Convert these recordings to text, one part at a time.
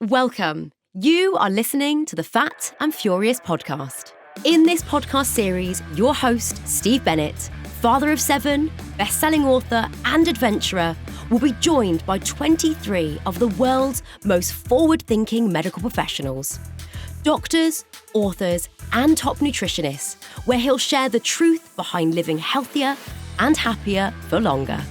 Welcome. You are listening to the Fat and Furious podcast. In this podcast series, your host, Steve Bennett, father of 7, best-selling author and adventurer, will be joined by 23 of the world's most forward-thinking medical professionals. Doctors, authors, and top nutritionists, where he'll share the truth behind living healthier and happier for longer.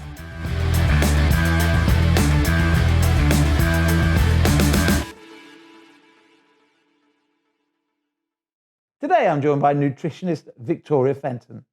Today I'm joined by Nutritionist Victoria Fenton.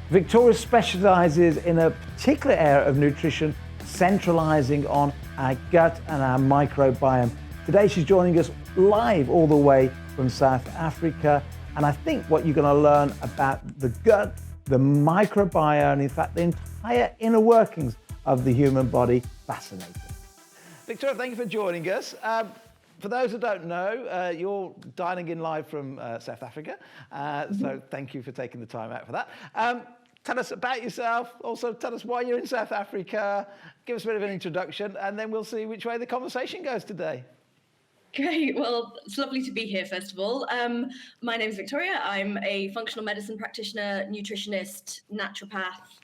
Victoria specialises in a particular area of nutrition, centralising on our gut and our microbiome. Today she's joining us live all the way from South Africa, and I think what you're going to learn about the gut, the microbiome, and in fact the entire inner workings of the human body. Fascinating. Victoria, thank you for joining us. For those who don't know, you're dialing in live from South Africa, so thank you for taking the time out for that. Tell us about yourself, also tell us why you're in South Africa, give us a bit of an introduction, and then we'll see which way the conversation goes today. Great. Well, it's lovely to be here, first of all. My name is Victoria. I'm a functional medicine practitioner, nutritionist, naturopath.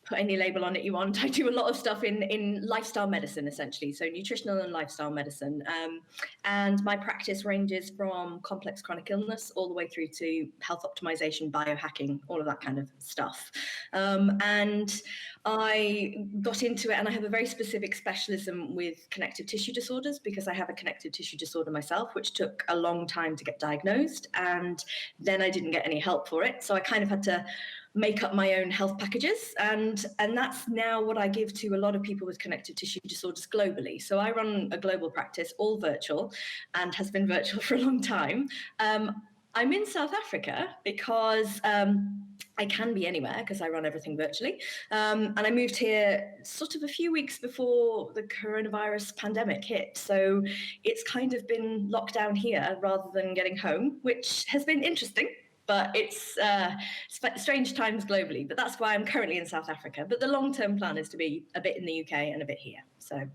Put any label on it you want. I do a lot of stuff in lifestyle medicine, essentially, so nutritional and lifestyle medicine. And my practice ranges from complex chronic illness all the way through to health optimization, biohacking, all of that kind of stuff. And I got into it, and I have a very specific specialism with connective tissue disorders because I have a connective tissue disorder myself, which took a long time to get diagnosed, and then I didn't get any help for it. So I kind of had to make up my own health packages, and that's now what I give to a lot of people with connective tissue disorders globally. So I run a global practice, all virtual, and has been virtual for a long time. I'm in South Africa because I can be anywhere because I run everything virtually. And I moved here sort of a few weeks before the coronavirus pandemic hit. So it's kind of been locked down here rather than getting home, which has been interesting. But it's strange times globally. But that's why I'm currently in South Africa. But the long-term plan is to be a bit in the UK and a bit here. So,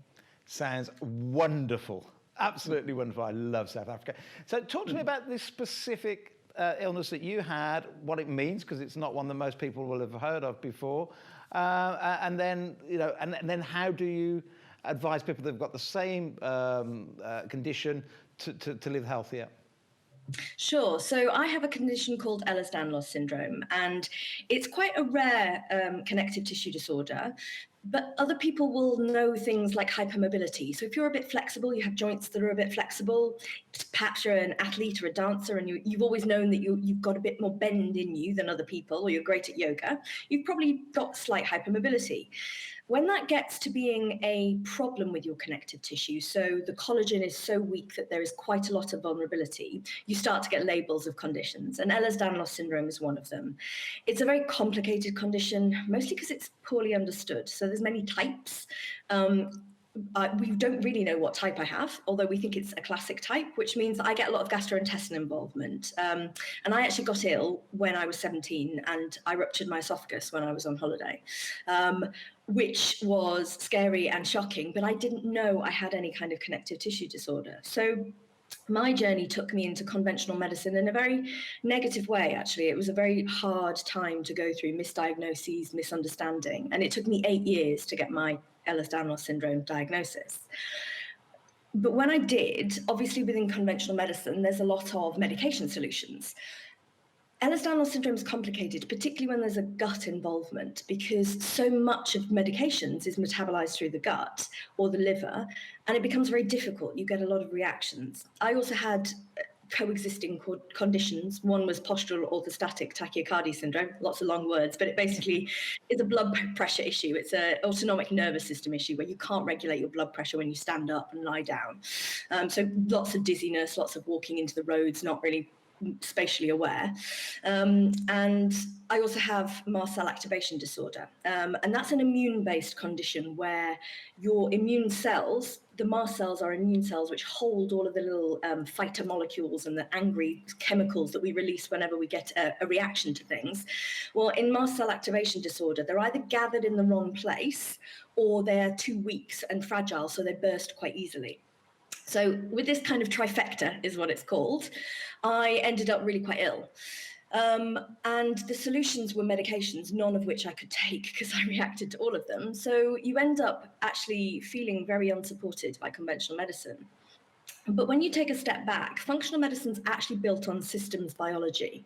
sounds wonderful. Absolutely wonderful. I love South Africa. So talk to me about this specific illness that you had, what it means, because it's not one that most people will have heard of before. And then, and then how do you advise people that have got the same condition to live healthier? Sure. So I have a condition called Ehlers-Danlos Syndrome, and it's quite a rare connective tissue disorder. But other people will know things like hypermobility. So if you're a bit flexible, you have joints that are a bit flexible, perhaps you're an athlete or a dancer and you've always known that you've got a bit more bend in you than other people, or you're great at yoga, you've probably got slight hypermobility. When that gets to being a problem with your connective tissue, so the collagen is so weak that there is quite a lot of vulnerability, you start to get labels of conditions, and Ehlers-Danlos Syndrome is one of them. It's a very complicated condition, mostly because it's poorly understood. So there's many types. We don't really know what type I have, although we think it's a classic type, which means that I get a lot of gastrointestinal involvement. And I actually got ill when I was 17, and I ruptured my esophagus when I was on holiday, which was scary and shocking, but I didn't know I had any kind of connective tissue disorder. So my journey took me into conventional medicine in a very negative way, actually. It was a very hard time to go through, misdiagnoses, misunderstanding, and it took me 8 years to get my Ehlers-Danlos Syndrome diagnosis. But when I did, obviously within conventional medicine, there's a lot of medication solutions. Ehlers-Danlos Syndrome is complicated, particularly when there's a gut involvement, because so much of medications is metabolized through the gut or the liver, and it becomes very difficult. You get a lot of reactions. I also had coexisting conditions. One was postural orthostatic tachycardia syndrome, lots of long words, but it basically is a blood pressure issue. It's an autonomic nervous system issue where you can't regulate your blood pressure when you stand up and lie down. So lots of dizziness, lots of walking into the roads, not really spatially aware. And I also have mast cell activation disorder. And that's an immune-based condition where your immune cells the mast cells are immune cells which hold all of the little phytomolecules and the angry chemicals that we release whenever we get a reaction to things. Well, in mast cell activation disorder, they're either gathered in the wrong place or they're too weak and fragile, so they burst quite easily. So with this kind of trifecta is what it's called, I ended up really quite ill. And the solutions were medications, none of which I could take because I reacted to all of them. So you end up actually feeling very unsupported by conventional medicine. But when you take a step back, functional medicine's actually built on systems biology.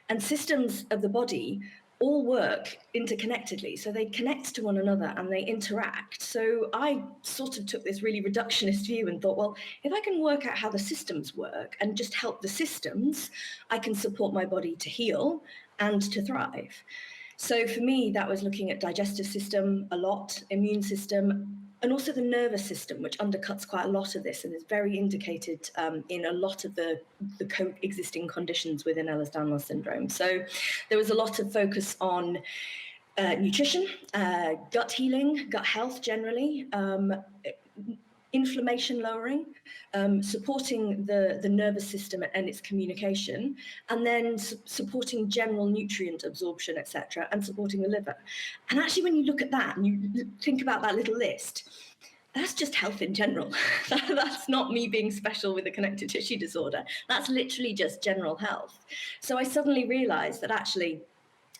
And systems of the body all work interconnectedly. So they connect to one another and they interact. So I sort of took this really reductionist view and thought, well, if I can work out how the systems work and just help the systems, I can support my body to heal and to thrive. So for me, that was looking at digestive system a lot, immune system, and also the nervous system, which undercuts quite a lot of this and is very indicated in a lot of the coexisting conditions within Ehlers-Danlos Syndrome. So there was a lot of focus on nutrition, gut healing, gut health generally, inflammation lowering, supporting the nervous system and its communication, and then supporting general nutrient absorption, etc., and supporting the liver. And actually, when you look at that and you think about that little list, that's just health in general. That's not me being special with a connective tissue disorder. That's literally just general health. So I suddenly realized that actually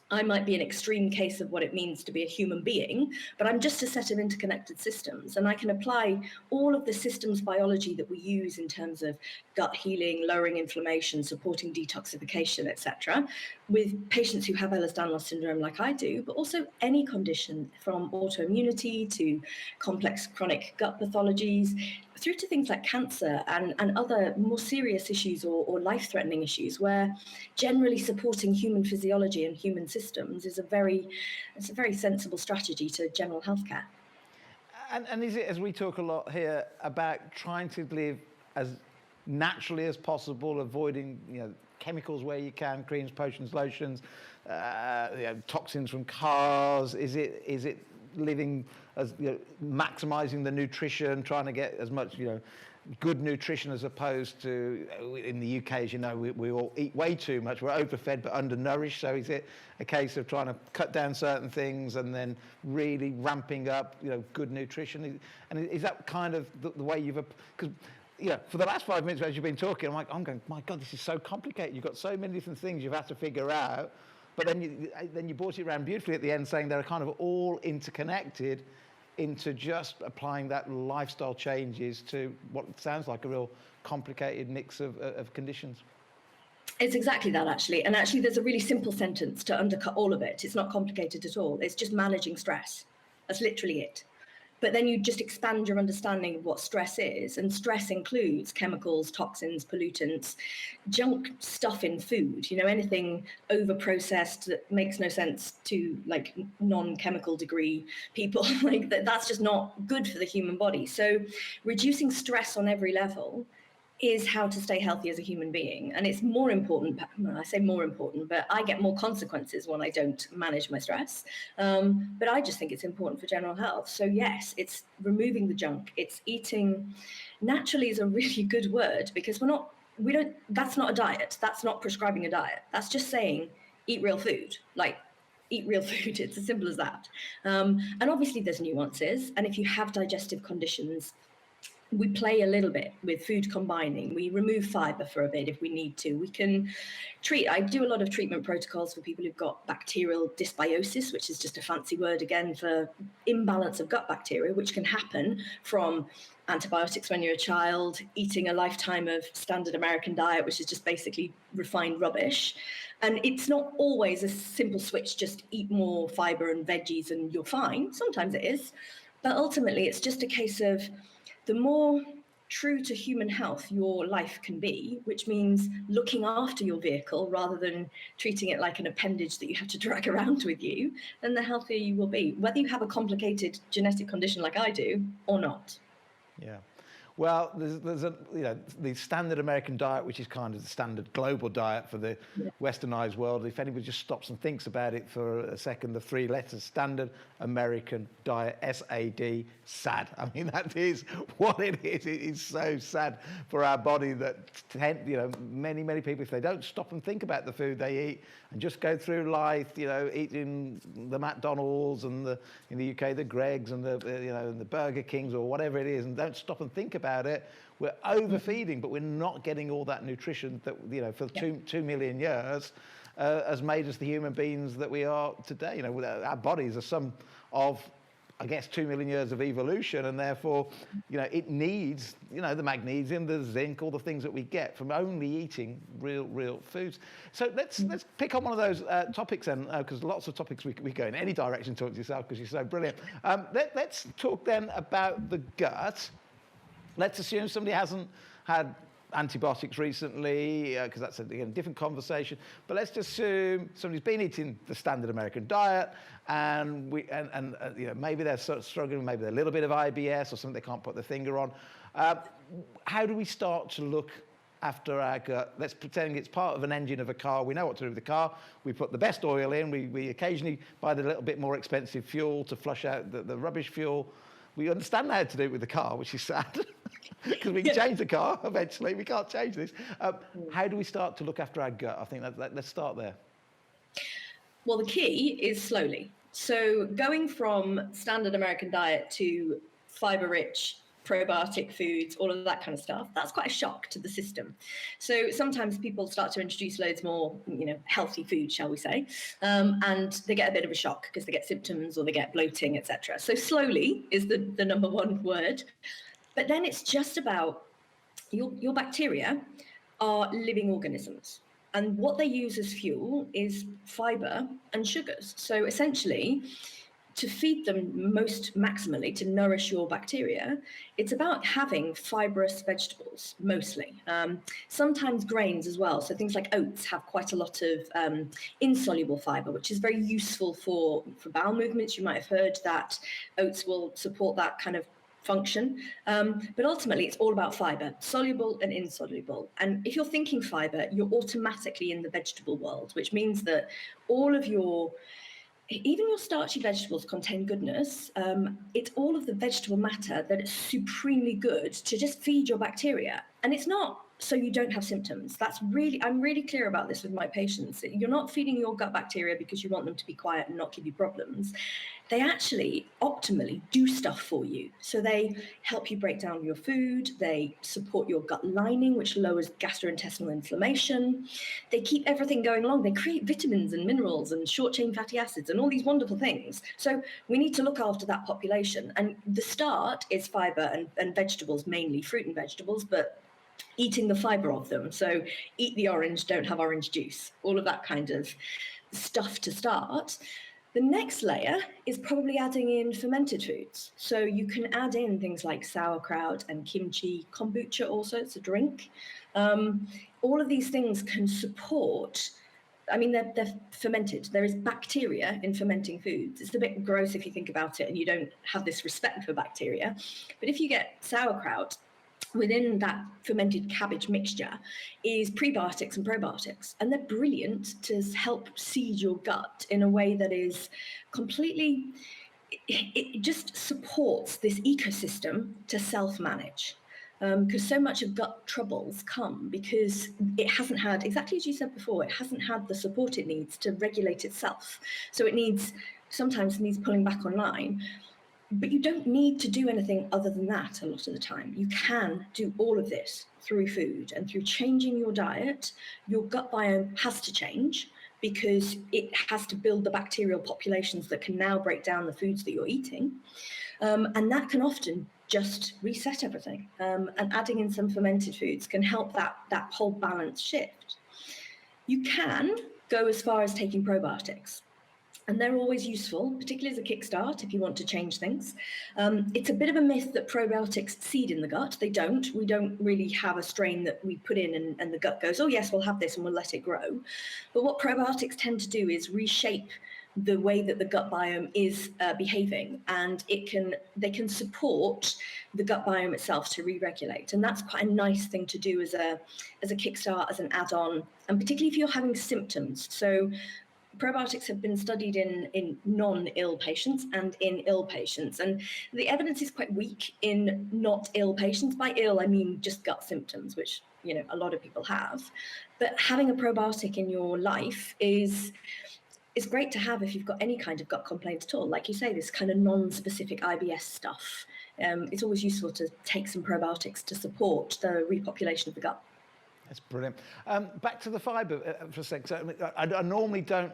I might be an extreme case of what it means to be a human being, but I'm just a set of interconnected systems. And I can apply all of the systems biology that we use in terms of gut healing, lowering inflammation, supporting detoxification, etc., with patients who have Ehlers-Danlos syndrome like I do, but also any condition from autoimmunity to complex chronic gut pathologies, through to things like cancer and other more serious issues or life-threatening issues, where generally supporting human physiology and human systems is a very sensible strategy to general healthcare. And is it, as we talk a lot here, about trying to live as naturally as possible, avoiding chemicals where you can, creams, potions, lotions, toxins from cars? Is it living as maximizing the nutrition, trying to get as much good nutrition as opposed to, in the UK, as you know, we all eat way too much. We're overfed but undernourished. So is it a case of trying to cut down certain things and then really ramping up good nutrition? And is that kind of the way you've, because for the last 5 minutes as you've been talking, I'm going, my God, this is so complicated. You've got so many different things you've had to figure out. But then you brought it around beautifully at the end, saying they're kind of all interconnected into just applying that lifestyle changes to what sounds like a real complicated mix of conditions. It's exactly that, actually. And actually, there's a really simple sentence to undercut all of it. It's not complicated at all. It's just managing stress. That's literally it. But then you just expand your understanding of what stress is. And stress includes chemicals, toxins, pollutants, junk stuff in food, anything over-processed that makes no sense to non-chemical degree people. That's just not good for the human body. So reducing stress on every level is how to stay healthy as a human being. And it's more important, I say more important, but I get more consequences when I don't manage my stress. But I just think it's important for general health. So yes, it's removing the junk. It's eating naturally is a really good word, because that's not a diet. That's not prescribing a diet. That's just saying, eat real food. Eat real food. It's as simple as that. And obviously there's nuances. And if you have digestive conditions, we play a little bit with food combining. We remove fiber for a bit if we need to. We can I do a lot of treatment protocols for people who've got bacterial dysbiosis, which is just a fancy word again for imbalance of gut bacteria, which can happen from antibiotics when you're a child, eating a lifetime of standard American diet, which is just basically refined rubbish. And it's not always a simple switch, just eat more fiber and veggies and you're fine. Sometimes it is. But ultimately, it's just a case of the more true to human health your life can be, which means looking after your vehicle rather than treating it like an appendage that you have to drag around with you, then the healthier you will be, whether you have a complicated genetic condition like I do or not. Yeah. Well, there's the standard American diet, which is kind of the standard global diet for the westernized world. If anybody just stops and thinks about it for a second, the 3 letters, standard American diet, SAD, sad. I mean, that is what it is. It is so sad for our body that, many people, if they don't stop and think about the food they eat and just go through life, eating the McDonald's and in the UK, the Greggs and the Burger Kings or whatever it is, and don't stop and think about it, we're overfeeding, but we're not getting all that nutrition that, for 2 million years has made us the human beings that we are today. Our bodies are some of, I guess, 2 million years of evolution, and therefore, it needs, the magnesium, the zinc, all the things that we get from only eating real foods. So let's pick on one of those topics then, because lots of topics we go in any direction. Talk to yourself because you're so brilliant. Let's talk then about the gut. Let's assume somebody hasn't had antibiotics recently, because that's a different conversation. But let's just assume somebody's been eating the standard American diet, and maybe they're sort of struggling, maybe they're a little bit of IBS or something they can't put their finger on. How do we start to look after our gut? Let's pretend it's part of an engine of a car. We know what to do with the car. We put the best oil in. We occasionally buy the little bit more expensive fuel to flush out the rubbish fuel. We understand how to do it with the car, which is sad, because we can change the car eventually. We can't change this. How do we start to look after our gut? I think let's start there. Well, the key is slowly. So going from standard American diet to fiber-rich, probiotic foods, all of that kind of stuff, that's quite a shock to the system. So sometimes people start to introduce loads more, healthy food, shall we say, and they get a bit of a shock because they get symptoms or they get bloating, etc. So slowly is the number one word. But then it's just about your bacteria are living organisms. And what they use as fuel is fiber and sugars. So essentially, to feed them most maximally, to nourish your bacteria, it's about having fibrous vegetables, mostly. Sometimes grains as well. So things like oats have quite a lot of insoluble fiber, which is very useful for bowel movements. You might have heard that oats will support that kind of function. But ultimately, it's all about fiber, soluble and insoluble. And if you're thinking fiber, you're automatically in the vegetable world, which means that all of even your starchy vegetables contain goodness. It's all of the vegetable matter that is supremely good to just feed your bacteria. And it's not so you don't have symptoms. I'm really clear about this with my patients. You're not feeding your gut bacteria because you want them to be quiet and not give you problems. They actually optimally do stuff for you. So they help you break down your food. They support your gut lining, which lowers gastrointestinal inflammation. They keep everything going along. They create vitamins and minerals and short-chain fatty acids and all these wonderful things. So we need to look after that population. And the start is fiber and vegetables, mainly fruit and vegetables, but eating the fiber of them. So eat the orange, don't have orange juice, all of that kind of stuff to start. The next layer is probably adding in fermented foods. So you can add in things like sauerkraut and kimchi, kombucha also, it's a drink. All of these things can support, they're fermented. There is bacteria in fermenting foods. It's a bit gross if you think about it and you don't have this respect for bacteria. But if you get sauerkraut, within that fermented cabbage mixture is prebiotics and probiotics. And they're brilliant to help seed your gut in a way that is completely, it just supports this ecosystem to self-manage. Because so much of gut troubles come because it hasn't had, exactly as you said before, it hasn't had the support it needs to regulate itself. So sometimes needs pulling back online. But you don't need to do anything other than that a lot of the time. You can do all of this through food, and through changing your diet. Your gut biome has to change because it has to build the bacterial populations that can now break down the foods that you're eating. And that can often just reset everything. And adding in some fermented foods can help that whole balance shift. You can go as far as taking probiotics. And they're always useful, particularly as a kickstart if you want to change things. It's a bit of a myth that probiotics seed in the gut. They don't. We don't really have a strain that we put in and the gut goes, oh yes, we'll have this and we'll let it grow. But what probiotics tend to do is reshape the way that the gut biome is behaving, and they can support the gut biome itself to re-regulate. And that's quite a nice thing to do as a kickstart, as an add-on, and particularly if you're having symptoms. So probiotics have been studied in non-ill patients and in ill patients, and the evidence is quite weak in not ill patients. By ill, I mean just gut symptoms, which a lot of people have. But having a probiotic in your life is great to have if you've got any kind of gut complaints at all. Like you say, this kind of non-specific IBS stuff. It's always useful to take some probiotics to support the repopulation of the gut. That's brilliant. Back to the fibre for a sec. So, I normally don't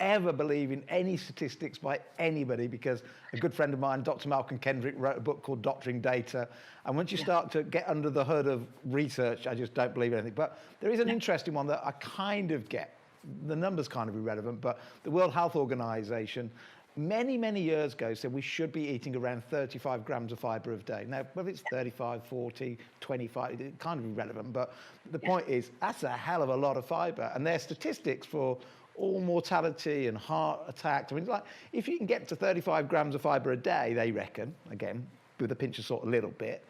ever believe in any statistics by anybody, because a good friend of mine, Dr. Malcolm Kendrick, wrote a book called Doctoring Data. And once you start to get under the hood of research, I just don't believe anything. But there is an interesting one that I kind of get. The numbers kind of irrelevant, but the World Health Organization many, many years ago said we should be eating around 35 grams of fibre a day. Now, whether it's 35, 40, 25, it's kind of irrelevant, but the point is that's a hell of a lot of fibre. And their statistics for all mortality and heart attacks, I mean, like, if you can get to 35 grams of fibre a day, they reckon, again, with a pinch of salt a little bit,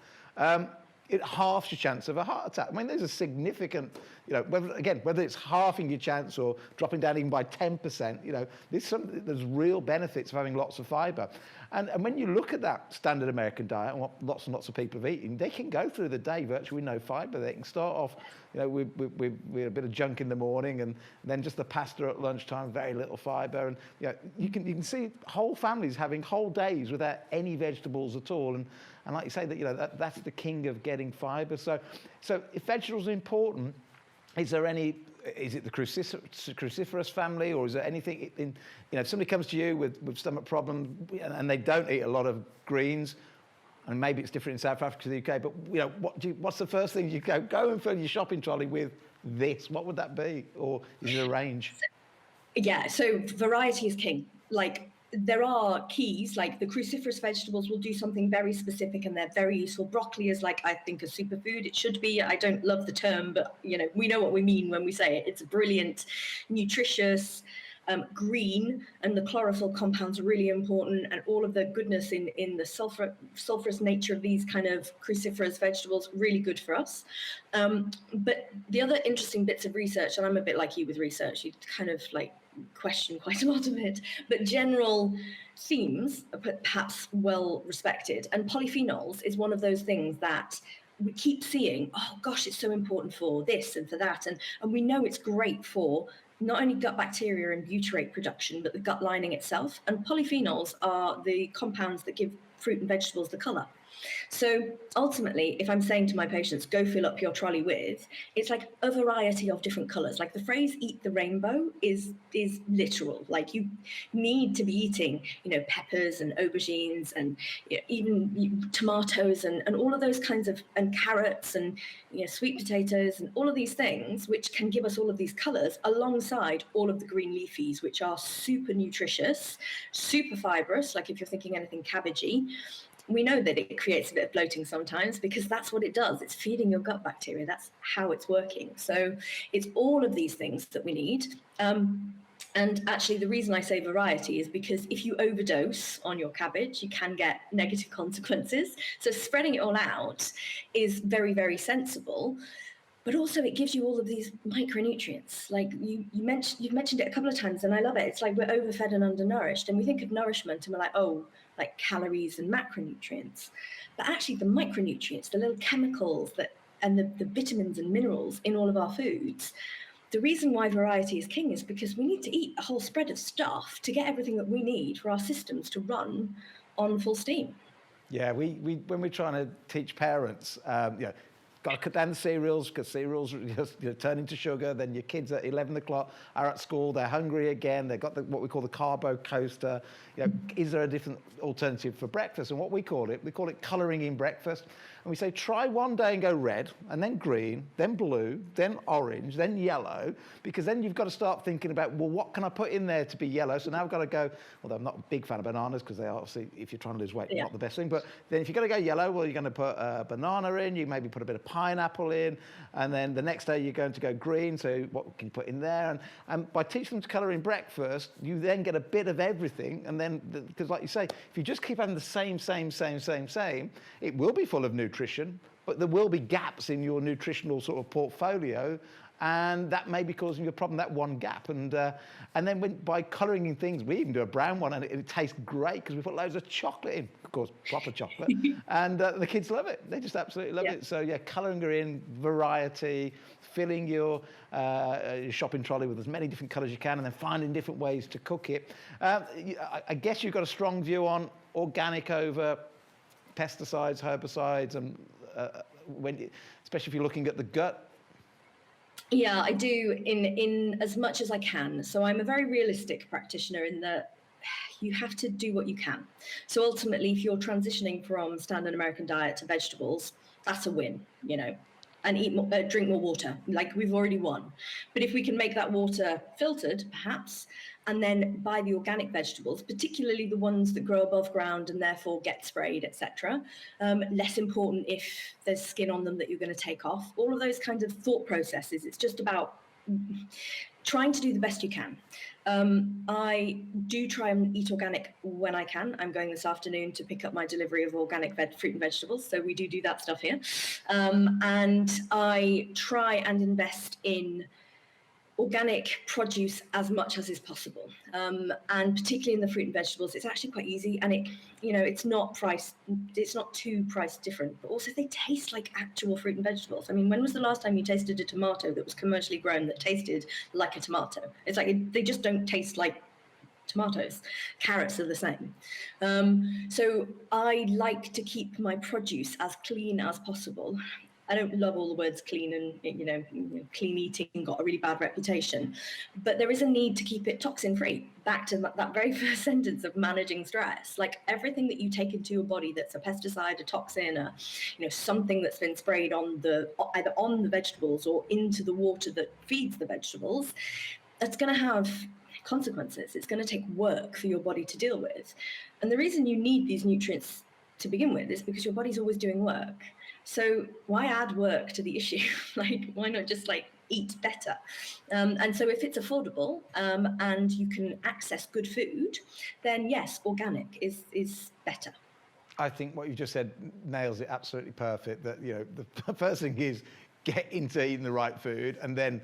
it halves your chance of a heart attack. I mean, there's a significant, whether it's halving your chance or dropping down even by 10%, there's real benefits of having lots of fibre. And when you look at that standard American diet and what lots and lots of people are eating, they can go through the day virtually with no fibre. They can start off, with a bit of junk in the morning, and then just the pasta at lunchtime, very little fibre. And you can see whole families having whole days without any vegetables at all. And like you say, that's the king of getting fibre. So if vegetables are important, is it the cruciferous family, or is there anything in, if somebody comes to you with stomach problems and they don't eat a lot of greens, and maybe it's different in South Africa to the UK, but what's the first thing you go and fill your shopping trolley with this? What would that be? Or is it a range? Yeah, so variety is king. Like, there are keys, like the cruciferous vegetables will do something very specific and they're very useful. Broccoli is, like, I think, a superfood. It should be. I don't love the term, but we know what we mean when we say it. It's brilliant, nutritious, green, and the chlorophyll compounds are really important, and all of the goodness in the sulfurous nature of these kind of cruciferous vegetables, really good for us. But the other interesting bits of research, and I'm a bit like you with research, you kind of question quite a lot of it, but general themes are perhaps well respected. And polyphenols is one of those things that we keep seeing, oh gosh, it's so important for this and for that. And we know it's great for not only gut bacteria and butyrate production, but the gut lining itself. And polyphenols are the compounds that give fruit and vegetables the color. So ultimately, if I'm saying to my patients, go fill up your trolley with, it's like a variety of different colors. Like, the phrase eat the rainbow is literal. Like, you need to be eating, peppers and aubergines and even tomatoes and all of those kinds of, and carrots and sweet potatoes and all of these things, which can give us all of these colors, alongside all of the green leafies, which are super nutritious, super fibrous. Like, if you're thinking anything cabbagey, we know that it creates a bit of bloating sometimes, because that's what it does. It's feeding your gut bacteria. That's how it's working. So it's all of these things that we need. And actually, the reason I say variety is because if you overdose on your cabbage, you can get negative consequences. So spreading it all out is very, very sensible. But also, it gives you all of these micronutrients. Like you've mentioned it a couple of times, and I love it. It's like we're overfed and undernourished, and we think of nourishment and we're like, oh, like calories and macronutrients. But actually, the micronutrients, the little chemicals and the vitamins and minerals in all of our foods, the reason why variety is king is because we need to eat a whole spread of stuff to get everything that we need for our systems to run on full steam. Yeah, we when we're trying to teach parents, got to cut down the cereals, because cereals just turn into sugar. Then your kids at 11 o'clock are at school, they're hungry again, they've got what we call the carbo coaster. Is there a different alternative for breakfast? And what we call it colouring in breakfast. And we say, try one day and go red, and then green, then blue, then orange, then yellow, because then you've got to start thinking about, well, what can I put in there to be yellow? So now I've got to go, although I'm not a big fan of bananas, because they are obviously, if you're trying to lose weight, not the best thing. But then if you're going to go yellow, well, you're going to put a banana in, you maybe put a bit of pineapple in, and then the next day you're going to go green, so what can you put in there? And by teaching them to colour in breakfast, you then get a bit of everything, and then, because like you say, if you just keep having the same, it will be full of nutrition, but there will be gaps in your nutritional sort of portfolio, and that may be causing you a problem, that one gap. And then by colouring in things, we even do a brown one, and it tastes great because we put loads of chocolate in, of course, proper chocolate, and the kids love it. They just absolutely love it. So yeah, colouring her in, variety, filling your shopping trolley with as many different colours you can, and then finding different ways to cook it. I guess you've got a strong view on organic over pesticides, herbicides, and especially if you're looking at the gut. Yeah, I do in as much as I can. So I'm a very realistic practitioner in that you have to do what you can. So ultimately, if you're transitioning from standard American diet to vegetables, that's a win, and drink more water. Like, we've already won. But if we can make that water filtered, perhaps, and then buy the organic vegetables, particularly the ones that grow above ground and therefore get sprayed, etc. Less important if there's skin on them that you're going to take off. All of those kinds of thought processes. It's just about trying to do the best you can. I do try and eat organic when I can. I'm going this afternoon to pick up my delivery of organic fruit and vegetables, so we do that stuff here. And I try and invest in organic produce as much as is possible, and particularly in the fruit and vegetables, it's actually quite easy, and it's not too price different, but also they taste like actual fruit and vegetables. I mean, when was the last time you tasted a tomato that was commercially grown that tasted like a tomato? It's like they just don't taste like tomatoes. Carrots are the same. So I like to keep my produce as clean as possible. I don't love all the words clean, and clean eating got a really bad reputation, but there is a need to keep it toxin free. Back to that very first sentence of managing stress. Like, everything that you take into your body that's a pesticide, a toxin, something that's been sprayed either on the vegetables or into the water that feeds the vegetables, that's going to have consequences. It's going to take work for your body to deal with. And the reason you need these nutrients to begin with is because your body's always doing work. So why add work to the issue? Why not just eat better? And so if it's affordable and you can access good food, then yes, organic is better. I think what you just said nails it absolutely perfect. That the first thing is get into eating the right food, and then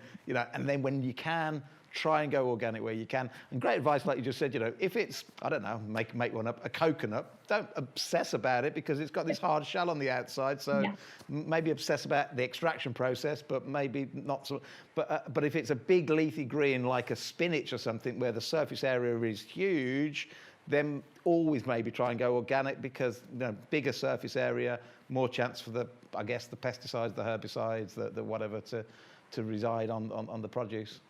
when you can, try and go organic where you can. And great advice, like you just said, if it's, I don't know, make one up, a coconut, don't obsess about it because it's got this hard shell on the outside. So maybe obsess about the extraction process, but maybe not so. But if it's a big leafy green like a spinach or something where the surface area is huge, then always maybe try and go organic because bigger surface area, more chance for the pesticides, the herbicides, the whatever to reside on the produce.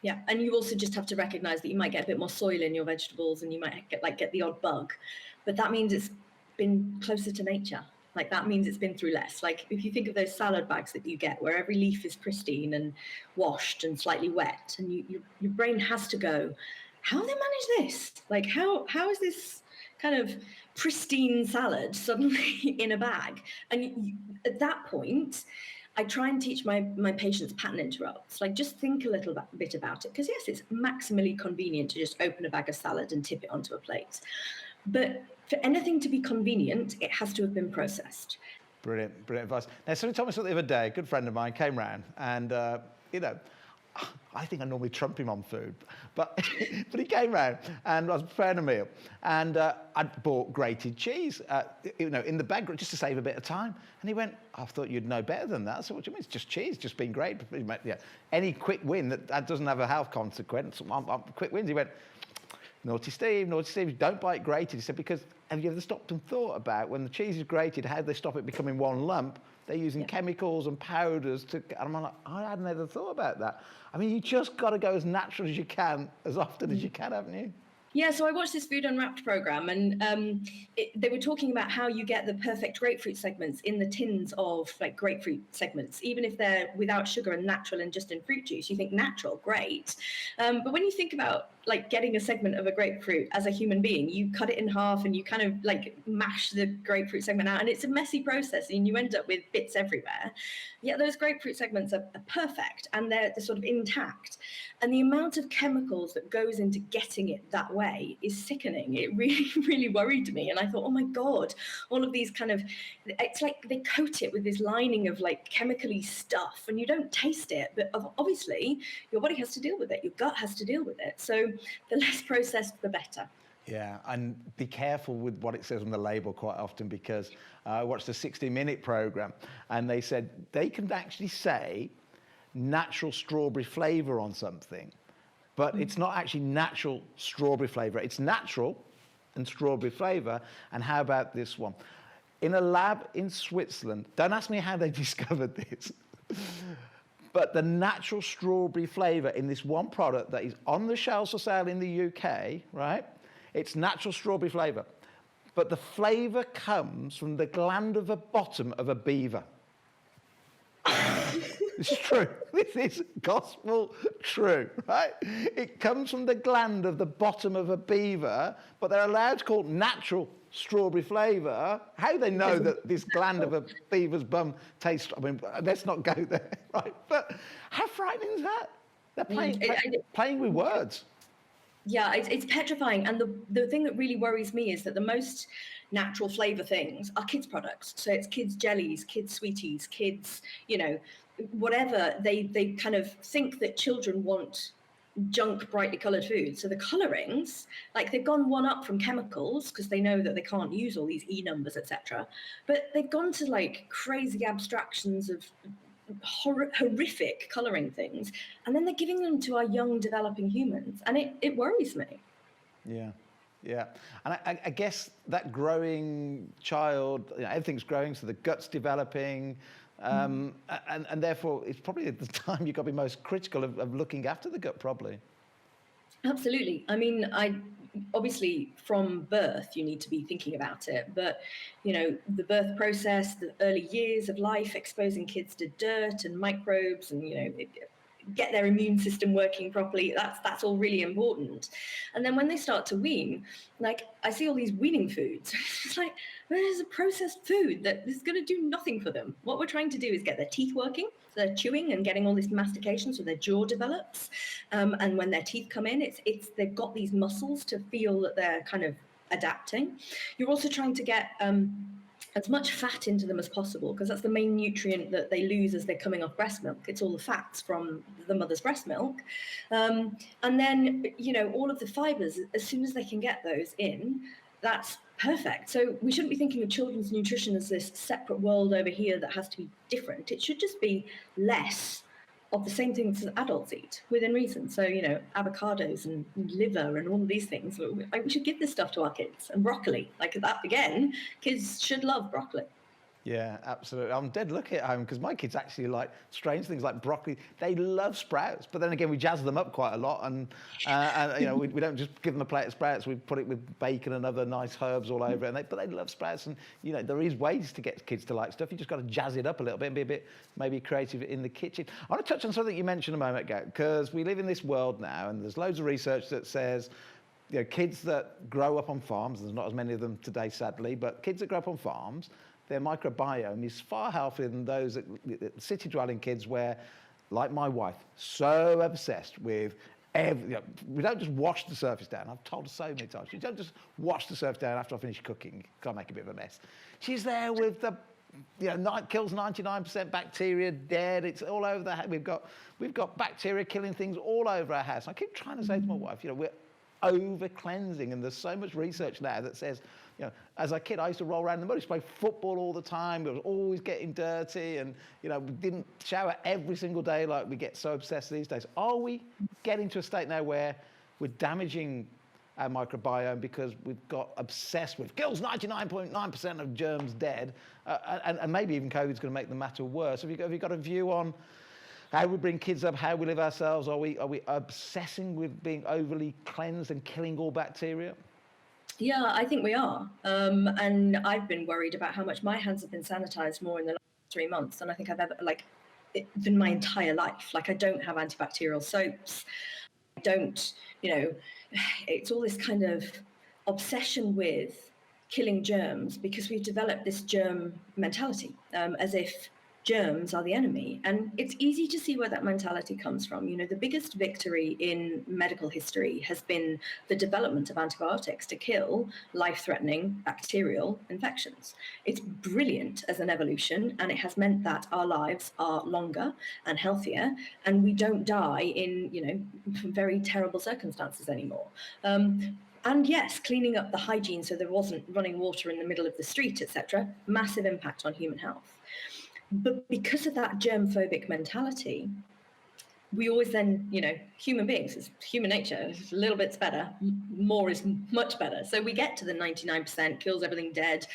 Yeah, and you also just have to recognize that you might get a bit more soil in your vegetables, and you might get the odd bug, but that means it's been closer to nature. That means it's been through less. If you think of those salad bags that you get, where every leaf is pristine and washed and slightly wet, and your brain has to go, how have they managed this? How is this kind of pristine salad suddenly in a bag? And at that point, I try and teach my patients pattern interrupts. Just think a little bit about it, because yes, it's maximally convenient to just open a bag of salad and tip it onto a plate. But for anything to be convenient, it has to have been processed. Brilliant advice. Now, somebody told me something the other day. A good friend of mine came round, and I think I normally trump him on food, but he came round and I was preparing a meal, and I'd bought grated cheese, in the bag just to save a bit of time. And he went, "I thought you'd know better than that." So what do you mean? It's just cheese, just being grated. Yeah. Any quick win that doesn't have a health consequence, quick wins. He went, Naughty Steve, don't buy it grated. He said, because have you ever stopped and thought about when the cheese is grated, how they stop it becoming one lump? They're using chemicals and powders and I'm like, I hadn't ever thought about that. I mean, you just got to go as natural as you can, as often as you can, haven't you? Yeah, so I watched this Food Unwrapped program, and they were talking about how you get the perfect grapefruit segments in the tins of grapefruit segments, even if they're without sugar and natural and just in fruit juice. You think natural, great. But when you think about like getting a segment of a grapefruit as a human being. You cut it in half and you kind of like mash the grapefruit segment out, and it's a messy process and you end up with bits everywhere. Yet those grapefruit segments are perfect and they're sort of intact. And the amount of chemicals that goes into getting it that way is sickening. It really, really worried me. And I thought, oh my God, all of these kind of, it's like they coat it with this lining of like chemically stuff and you don't taste it. But obviously your body has to deal with it. Your gut has to deal with it. So the less processed, the better. Yeah, and be careful with what it says on the label quite often, because I watched a 60-minute program and they said they can actually say natural strawberry flavor on something, but it's not actually natural strawberry flavor. It's natural and strawberry flavor. And how about this one? In a lab in Switzerland, don't ask me how they discovered this, but the natural strawberry flavor in this one product that is on the shelves for sale in the UK, right? It's natural strawberry flavor, but the flavor comes from the gland of the bottom of a beaver. This is true. This is gospel true, right? It comes from the gland of the bottom of a beaver, but they're allowed to call it natural strawberry flavor. How they know that this gland of a beaver's bum tastes, I mean, let's not go there, right? But how frightening is that? They're playing with words. Yeah, it's petrifying. And the thing that really worries me is that the most natural flavor things are kids' products. So it's kids' jellies, kids' sweeties, kids, you know, whatever. They kind of think that children want junk, brightly colored food. So the colorings, like they've gone one up from chemicals because they know that they can't use all these E numbers, etc. But they've gone to like crazy abstractions of horrific coloring things, and then they're giving them to our young developing humans, and it worries me. Yeah, and I guess that growing child, you know, everything's growing, so the gut's developing, and therefore it's probably at the time you've got to be most critical of looking after the gut properly. Absolutely. I mean, obviously from birth you need to be thinking about it, but you know, the birth process, the early years of life, exposing kids to dirt and microbes, and you know, get their immune system working properly, that's all really important. And then when they start to wean, like I see all these weaning foods, it's like, there's a processed food that is going to do nothing for them. What we're trying to do is get their teeth working, so they're chewing and getting all this mastication so their jaw develops, and when their teeth come in, it's they've got these muscles to feel that they're kind of adapting. You're also trying to get as much fat into them as possible, because that's the main nutrient that they lose as they're coming off breast milk. It's all the fats from the mother's breast milk. And then, you know, all of the fibers, as soon as they can get those in, that's perfect. So we shouldn't be thinking of children's nutrition as this separate world over here that has to be different. It should just be less of the same things that adults eat within reason. So, you know, avocados and liver and all of these things. Like, we should give this stuff to our kids, and broccoli. Like that, again, kids should love broccoli. Yeah, absolutely. I'm dead lucky at home because my kids actually like strange things like broccoli. They love sprouts, but then again, we jazz them up quite a lot, and you know, we don't just give them a plate of sprouts. We put it with bacon and other nice herbs all over it. But they love sprouts, and you know, there is ways to get kids to like stuff. You just got to jazz it up a little bit and be a bit maybe creative in the kitchen. I want to touch on something you mentioned a moment ago, because we live in this world now, and there's loads of research that says, you know, kids that grow up on farms, there's not as many of them today, sadly, but kids that grow up on farms, their microbiome is far healthier than those city-dwelling kids where, like my wife, so obsessed with you know, we don't just wash the surface down. I've told her so many times, you don't just wash the surface down after I finish cooking. Can't make a bit of a mess. She's there with the, you know, kills 99% bacteria dead. It's all over the house. We've got bacteria killing things all over our house. I keep trying to say to my wife, you know, we're over cleansing, and there's so much research now that says, you know, as a kid, I used to roll around in the mud. I used to play football all the time. We was always getting dirty, and you know, we didn't shower every single day like we get so obsessed these days. Are we getting to a state now where we're damaging our microbiome because we've got obsessed with kills 99.9% of germs dead, and maybe even COVID's going to make the matter worse? Have you got a view on how we bring kids up, how we live ourselves? Are we obsessing with being overly cleansed and killing all bacteria? Yeah, I think we are. And I've been worried about how much my hands have been sanitized more in the last 3 months than I think I've ever, in my entire life. Like, I don't have antibacterial soaps. don't, it's all this kind of obsession with killing germs because we've developed this germ mentality, as if germs are the enemy. And it's easy to see where that mentality comes from. The biggest victory in medical history has been the development of antibiotics to kill life-threatening bacterial infections. It's brilliant as an evolution, and it has meant that our lives are longer and healthier, and we don't die in, very terrible circumstances anymore. And yes, cleaning up the hygiene so there wasn't running water in the middle of the street, etc., massive impact on human health. But because of that germ-phobic mentality, we always then, human beings, it's human nature, a little bit's better, more is much better. So we get to the 99%, kills everything dead,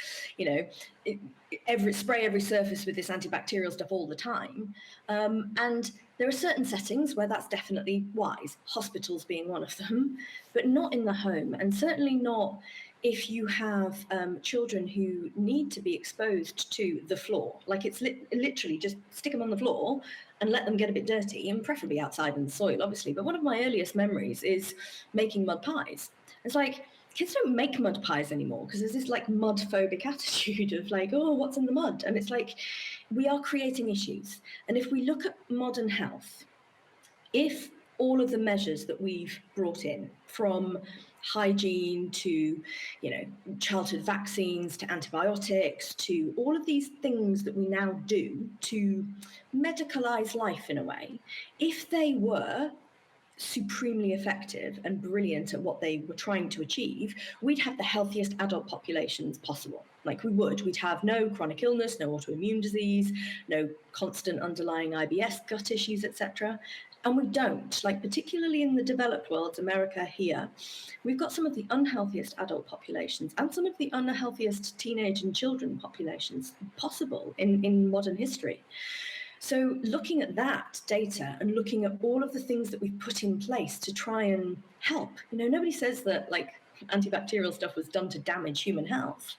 spray every surface with this antibacterial stuff all the time. And there are certain settings where that's definitely wise, hospitals being one of them, but not in the home, and certainly not if you have children who need to be exposed to the floor. Like it's literally just stick them on the floor and let them get a bit dirty, and preferably outside in the soil, obviously. But one of my earliest memories is making mud pies. It's like, kids don't make mud pies anymore because there's this like mud phobic attitude of like, oh, what's in the mud? And it's like, we are creating issues. And if we look at modern health, if all of the measures that we've brought in, from hygiene to, childhood vaccines to antibiotics to all of these things that we now do to medicalise life in a way, if they were supremely effective and brilliant at what they were trying to achieve, we'd have the healthiest adult populations possible. Like we'd have no chronic illness, no autoimmune disease, no constant underlying IBS, gut issues, etc. And we don't, like particularly in the developed world, America here, we've got some of the unhealthiest adult populations and some of the unhealthiest teenage and children populations possible in modern history. So looking at that data and looking at all of the things that we've put in place to try and help, nobody says that like antibacterial stuff was done to damage human health,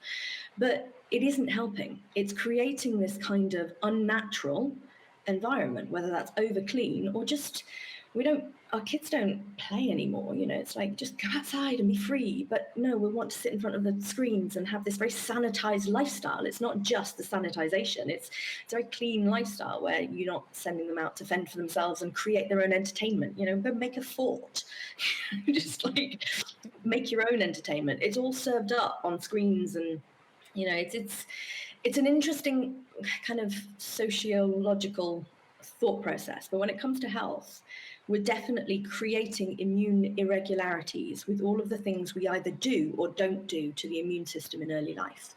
but it isn't helping. It's creating this kind of unnatural environment, whether that's over clean or just our kids don't play anymore. It's like, just go outside and be free. But no, we want to sit in front of the screens and have this very sanitized lifestyle. It's not just the sanitization. It's a very clean lifestyle where you're not sending them out to fend for themselves and create their own entertainment. Go make a fort. Just like make your own entertainment. It's all served up on screens, and it's an interesting kind of sociological thought process. But when it comes to health, we're definitely creating immune irregularities with all of the things we either do or don't do to the immune system in early life.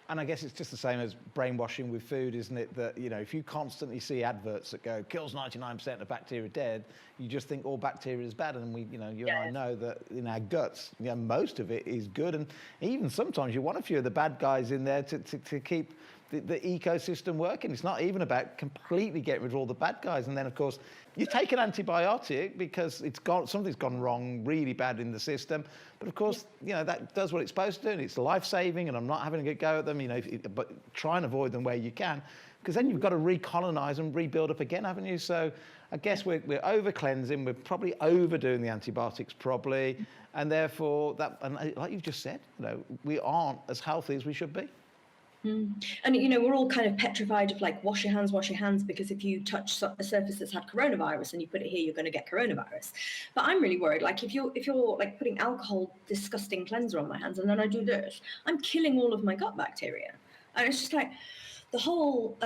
And I guess it's just the same as brainwashing with food, isn't it? That, if you constantly see adverts that go, kills 99% of bacteria dead, you just think all bacteria is bad. And you and I know that in our guts, most of it is good. And even sometimes you want a few of the bad guys in there to keep the ecosystem working. It's not even about completely getting rid of all the bad guys. And then, of course, you take an antibiotic because something's gone wrong really bad in the system. But of course, that does what it's supposed to do, and it's life-saving, and I'm not having a go at them, but try and avoid them where you can, because then you've got to recolonize and rebuild up again, haven't you? So I guess we're over-cleansing, we're probably overdoing the antibiotics probably, and therefore, and like you've just said, we aren't as healthy as we should be. And we're all kind of petrified of like wash your hands, because if you touch a surface that's had coronavirus and you put it here, you're going to get coronavirus. But I'm really worried, like if you're like putting alcohol disgusting cleanser on my hands and then I do this, I'm killing all of my gut bacteria. And it's just like the whole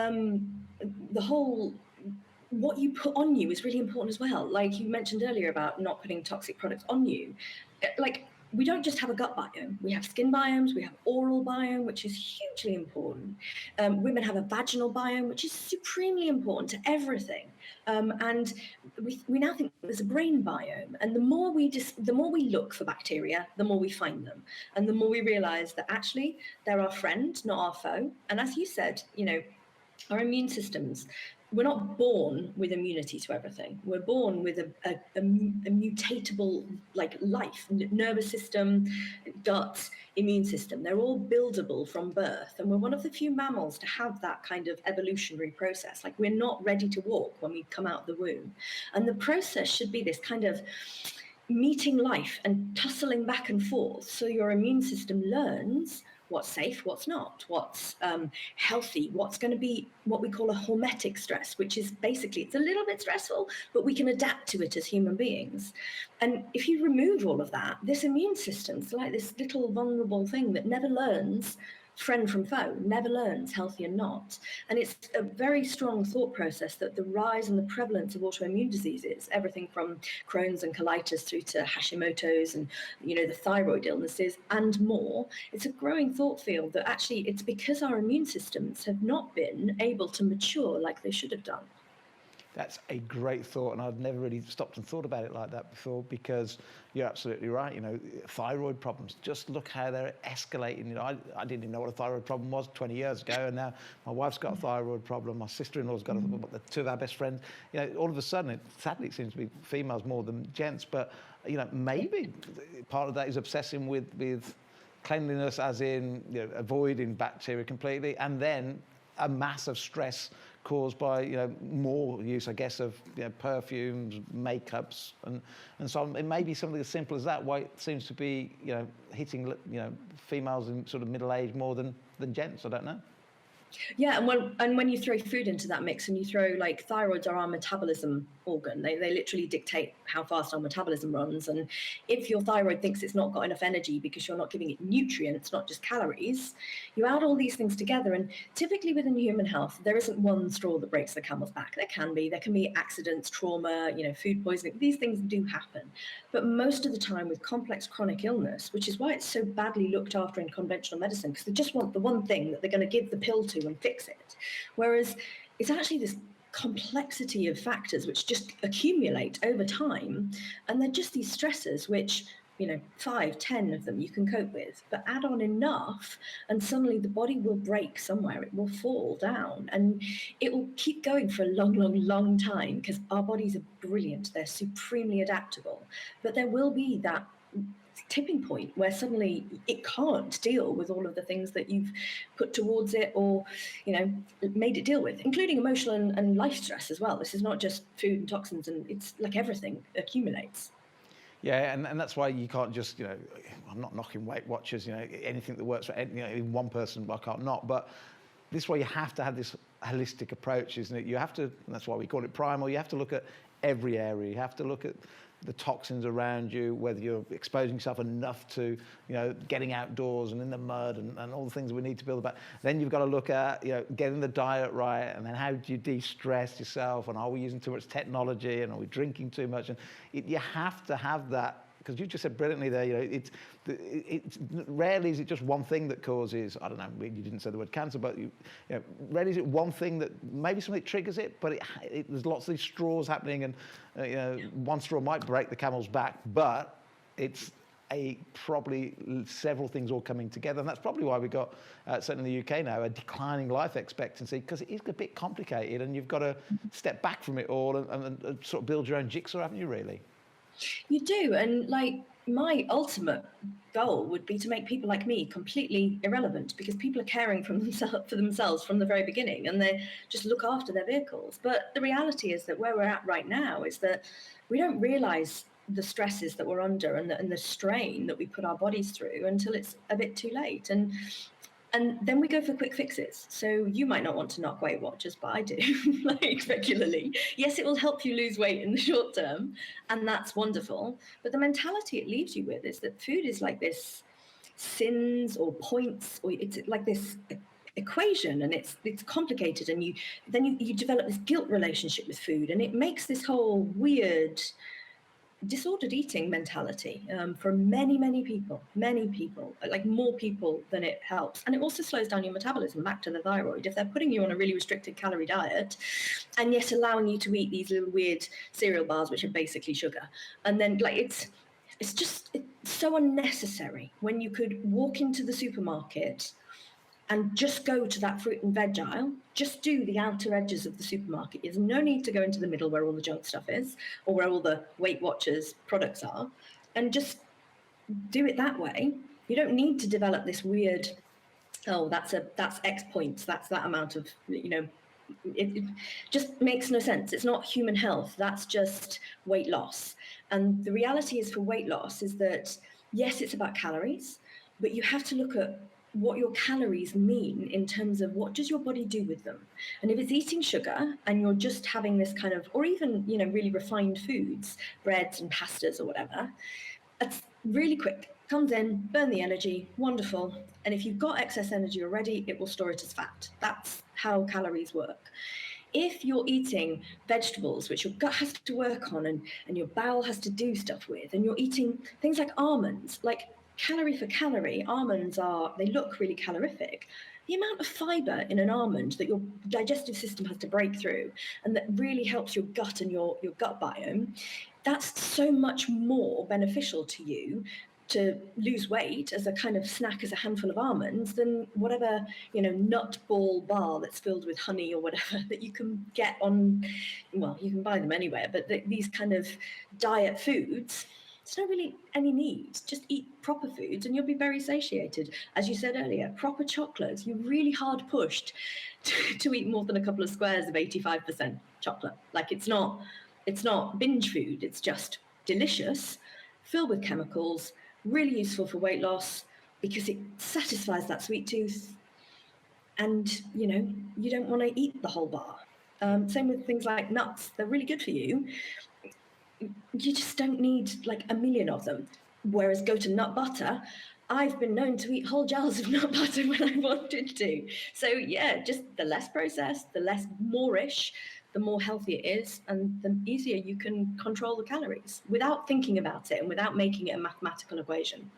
what you put on you is really important as well. Like you mentioned earlier about not putting toxic products on you. Like, we don't just have a gut biome. We have skin biomes, we have oral biome, which is hugely important. Women have a vaginal biome, which is supremely important to everything. And we now think there's a brain biome. And the more we look for bacteria, the more we find them. And the more we realize that actually they're our friend, not our foe. And as you said, our immune systems, we're not born with immunity to everything. We're born with a mutatable life, nervous system, gut, immune system. They're all buildable from birth. And we're one of the few mammals to have that kind of evolutionary process. Like, we're not ready to walk when we come out of the womb. And the process should be this kind of meeting life and tussling back and forth. So your immune system learns what's safe, what's not, what's healthy, what's going to be what we call a hormetic stress, which is basically, it's a little bit stressful, but we can adapt to it as human beings. And if you remove all of that, this immune system's like this little vulnerable thing that never learns friend from foe, never learns healthy and not. And it's a very strong thought process that the rise and the prevalence of autoimmune diseases, everything from Crohn's and colitis through to Hashimoto's and, the thyroid illnesses and more, it's a growing thought field that actually it's because our immune systems have not been able to mature like they should have done. That's a great thought, and I've never really stopped and thought about it like that before, because you're absolutely right. Thyroid problems, just look how they're escalating. I didn't even know what a thyroid problem was 20 years ago, and now my wife's got a thyroid problem, my sister-in-law's got the two of our best friends. All of a sudden, sadly, it seems to be females more than gents, but maybe part of that is obsessing with cleanliness, as in avoiding bacteria completely, and then a massive stress caused by more use, I guess, of perfumes, makeups, and so on. It may be something as simple as that. Why it seems to be hitting females in sort of middle age more than gents. I don't know. Yeah, and when you throw food into that mix, and you throw thyroids are our metabolism organ, they literally dictate how fast our metabolism runs. And if your thyroid thinks it's not got enough energy because you're not giving it nutrients, not just calories, you add all these things together. And typically within human health, there isn't one straw that breaks the camel's back. There can be accidents, trauma, food poisoning. These things do happen. But most of the time with complex chronic illness, which is why it's so badly looked after in conventional medicine, because they just want the one thing that they're going to give the pill to and fix it. Whereas it's actually this complexity of factors which just accumulate over time, and they're just these stressors which 5, 10 of them you can cope with, but add on enough and suddenly the body will break somewhere, it will fall down, and it will keep going for a long time, because our bodies are brilliant, they're supremely adaptable. But there will be that tipping point where suddenly it can't deal with all of the things that you've put towards it or made it deal with, including emotional and life stress as well. This is not just food and toxins, and it's like everything accumulates. Yeah, and that's why you can't just, I'm not knocking Weight Watchers, anything that works for in one person, I can't not, but this is why you have to have this holistic approach, isn't it? You have to, and that's why we call it Primal, you have to look at every area. You have to look at the toxins around you, whether you're exposing yourself enough to, getting outdoors and in the mud and all the things we need to build back. Then you've got to look at, getting the diet right, and then how do you de-stress yourself, and are we using too much technology, and are we drinking too much? And you have to have that, because you just said brilliantly there, it's rarely is it just one thing that causes, I don't know, you didn't say the word cancer, but rarely is it one thing that maybe something triggers it, but there's lots of these straws happening, and one straw might break the camel's back, but it's probably several things all coming together, and that's probably why we got, certainly in the UK now, a declining life expectancy, because it is a bit complicated, and you've got to step back from it all and sort of build your own jigsaw, haven't you, really? You do, and my ultimate goal would be to make people like me completely irrelevant, because people are caring for themselves from the very beginning, and they just look after their vehicles. But the reality is that where we're at right now is that we don't realize the stresses that we're under and the strain that we put our bodies through until it's a bit too late. And then we go for quick fixes. So you might not want to knock Weight Watchers, but I do, regularly. Yes, it will help you lose weight in the short term, and that's wonderful. But the mentality it leaves you with is that food is like this sins or points, or it's like this equation, and it's complicated, and you develop this guilt relationship with food, and it makes this whole weird disordered eating mentality for many people, like more people than it helps. And it also slows down your metabolism, back to the thyroid. If they're putting you on a really restricted calorie diet and yet allowing you to eat these little weird cereal bars which are basically sugar, and then it's so unnecessary when you could walk into the supermarket, and just go to that fruit and veg aisle, just do the outer edges of the supermarket. There's no need to go into the middle where all the junk stuff is, or where all the Weight Watchers products are, and just do it that way. You don't need to develop this weird, oh, that's X points, that's that amount of, it just makes no sense. It's not human health. That's just weight loss. And the reality is, for weight loss, is that, yes, it's about calories, but you have to look at what your calories mean in terms of what does your body do with them. And if it's eating sugar and you're just having this kind of, or even, really refined foods, breads and pastas or whatever, that's really quick. Comes in, burn the energy, wonderful. And if you've got excess energy already, it will store it as fat. That's how calories work. If you're eating vegetables, which your gut has to work on and your bowel has to do stuff with, and you're eating things like almonds, like calorie for calorie, almonds they look really calorific. The amount of fiber in an almond that your digestive system has to break through, and that really helps your gut and your gut biome, that's so much more beneficial to you to lose weight as a kind of snack, as a handful of almonds, than whatever, nut ball bar that's filled with honey or whatever that you can get on, well, you can buy them anywhere, but these kind of diet foods, there's not really any need. Just eat proper foods and you'll be very satiated. As you said earlier, proper chocolates, you're really hard pushed to eat more than a couple of squares of 85% chocolate. Like, it's not binge food, it's just delicious, filled with chemicals, really useful for weight loss because it satisfies that sweet tooth. And, you don't want to eat the whole bar. Same with things like nuts. They're really good for you. You just don't need like a million of them. Whereas go to nut butter, I've been known to eat whole jars of nut butter when I wanted to. So yeah, just the less processed, the less moreish, the more healthy it is, and the easier you can control the calories without thinking about it and without making it a mathematical equation.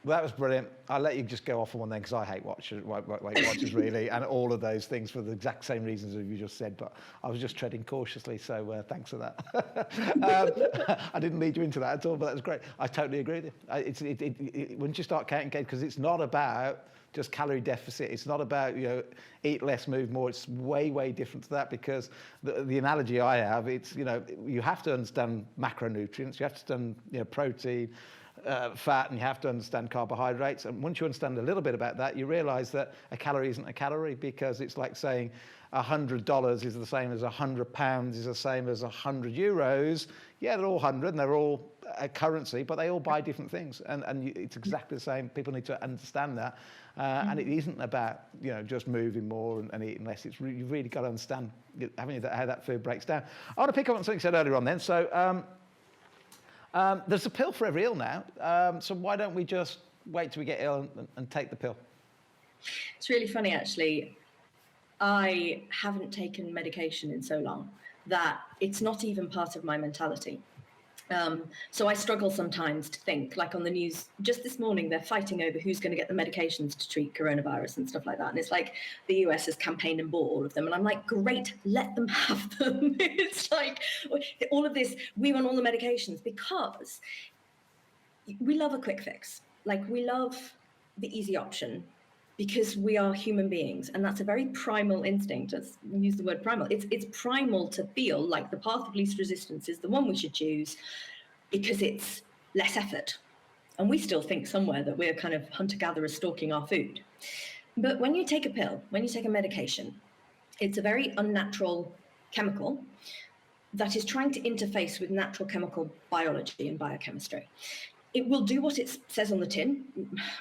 Well, that was brilliant. I'll let you just go off on one then, because I hate Weight Watchers really, and all of those things for the exact same reasons as you just said, but I was just treading cautiously, so thanks for that. I didn't lead you into that at all, but that was great. I totally agree with you. Once you start counting, because it's not about just calorie deficit, it's not about, eat less, move more. It's way, way different to that, because the analogy I have, it's, you have to understand macronutrients, you have to understand, protein, fat, and you have to understand carbohydrates. And once you understand a little bit about that, you realize that a calorie isn't a calorie, because it's like saying $100 is the same as £100 is the same as €100. Yeah, they're all 100 and they're all a currency, but they all buy different things. And it's exactly the same. People need to understand that. And it isn't about, just moving more and eating less. You've really got to understand how that food breaks down. I want to pick up on something you said earlier on then. So there's a pill for every ill now. So why don't we just wait till we get ill and take the pill? It's really funny, actually. I haven't taken medication in so long that it's not even part of my mentality. So I struggle sometimes to think, like on the news just this morning, they're fighting over who's going to get the medications to treat coronavirus and stuff like that. And it's like the US has campaigned and bought all of them. And I'm like, great, let them have them. It's like all of this, we want all the medications, because we love a quick fix. Like, we love the easy option, because we are human beings, and that's a very primal instinct. Let's use the word primal. It's primal to feel like the path of least resistance is the one we should choose, because it's less effort. And we still think somewhere that we're kind of hunter-gatherers stalking our food. But when you take a pill, when you take a medication, it's a very unnatural chemical that is trying to interface with natural chemical biology and biochemistry. It will do what it says on the tin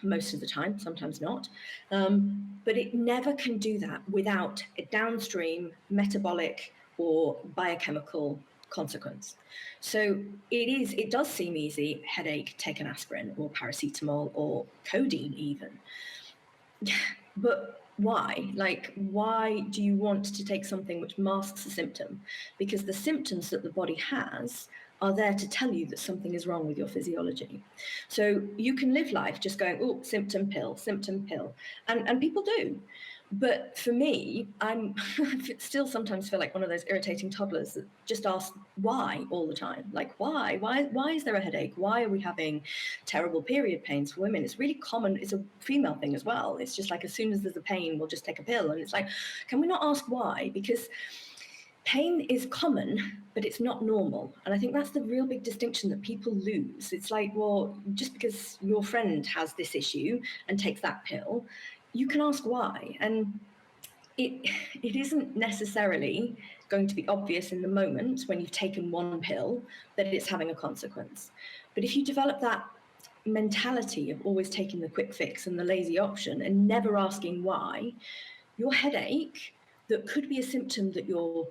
most of the time, sometimes not, but it never can do that without a downstream metabolic or biochemical consequence. So it does seem easy: headache, take an aspirin or paracetamol or codeine even. But why? Like, why do you want to take something which masks a symptom? Because the symptoms that the body has are there to tell you that something is wrong with your physiology. So you can live life just going, oh, symptom pill, and people do. But for me, I still sometimes feel like one of those irritating toddlers that just asks why all the time. Like, why is there a headache? Why are we having terrible period pains for women? It's really common. It's a female thing as well. It's just like, as soon as there's a pain, we'll just take a pill. And it's like, can we not ask why? Because pain is common, but it's not normal. And I think that's the real big distinction that people lose. It's like, well, just because your friend has this issue and takes that pill, you can ask why. And it isn't necessarily going to be obvious in the moment when you've taken one pill that it's having a consequence. But if you develop that mentality of always taking the quick fix and the lazy option and never asking why, your headache that could be a symptom that your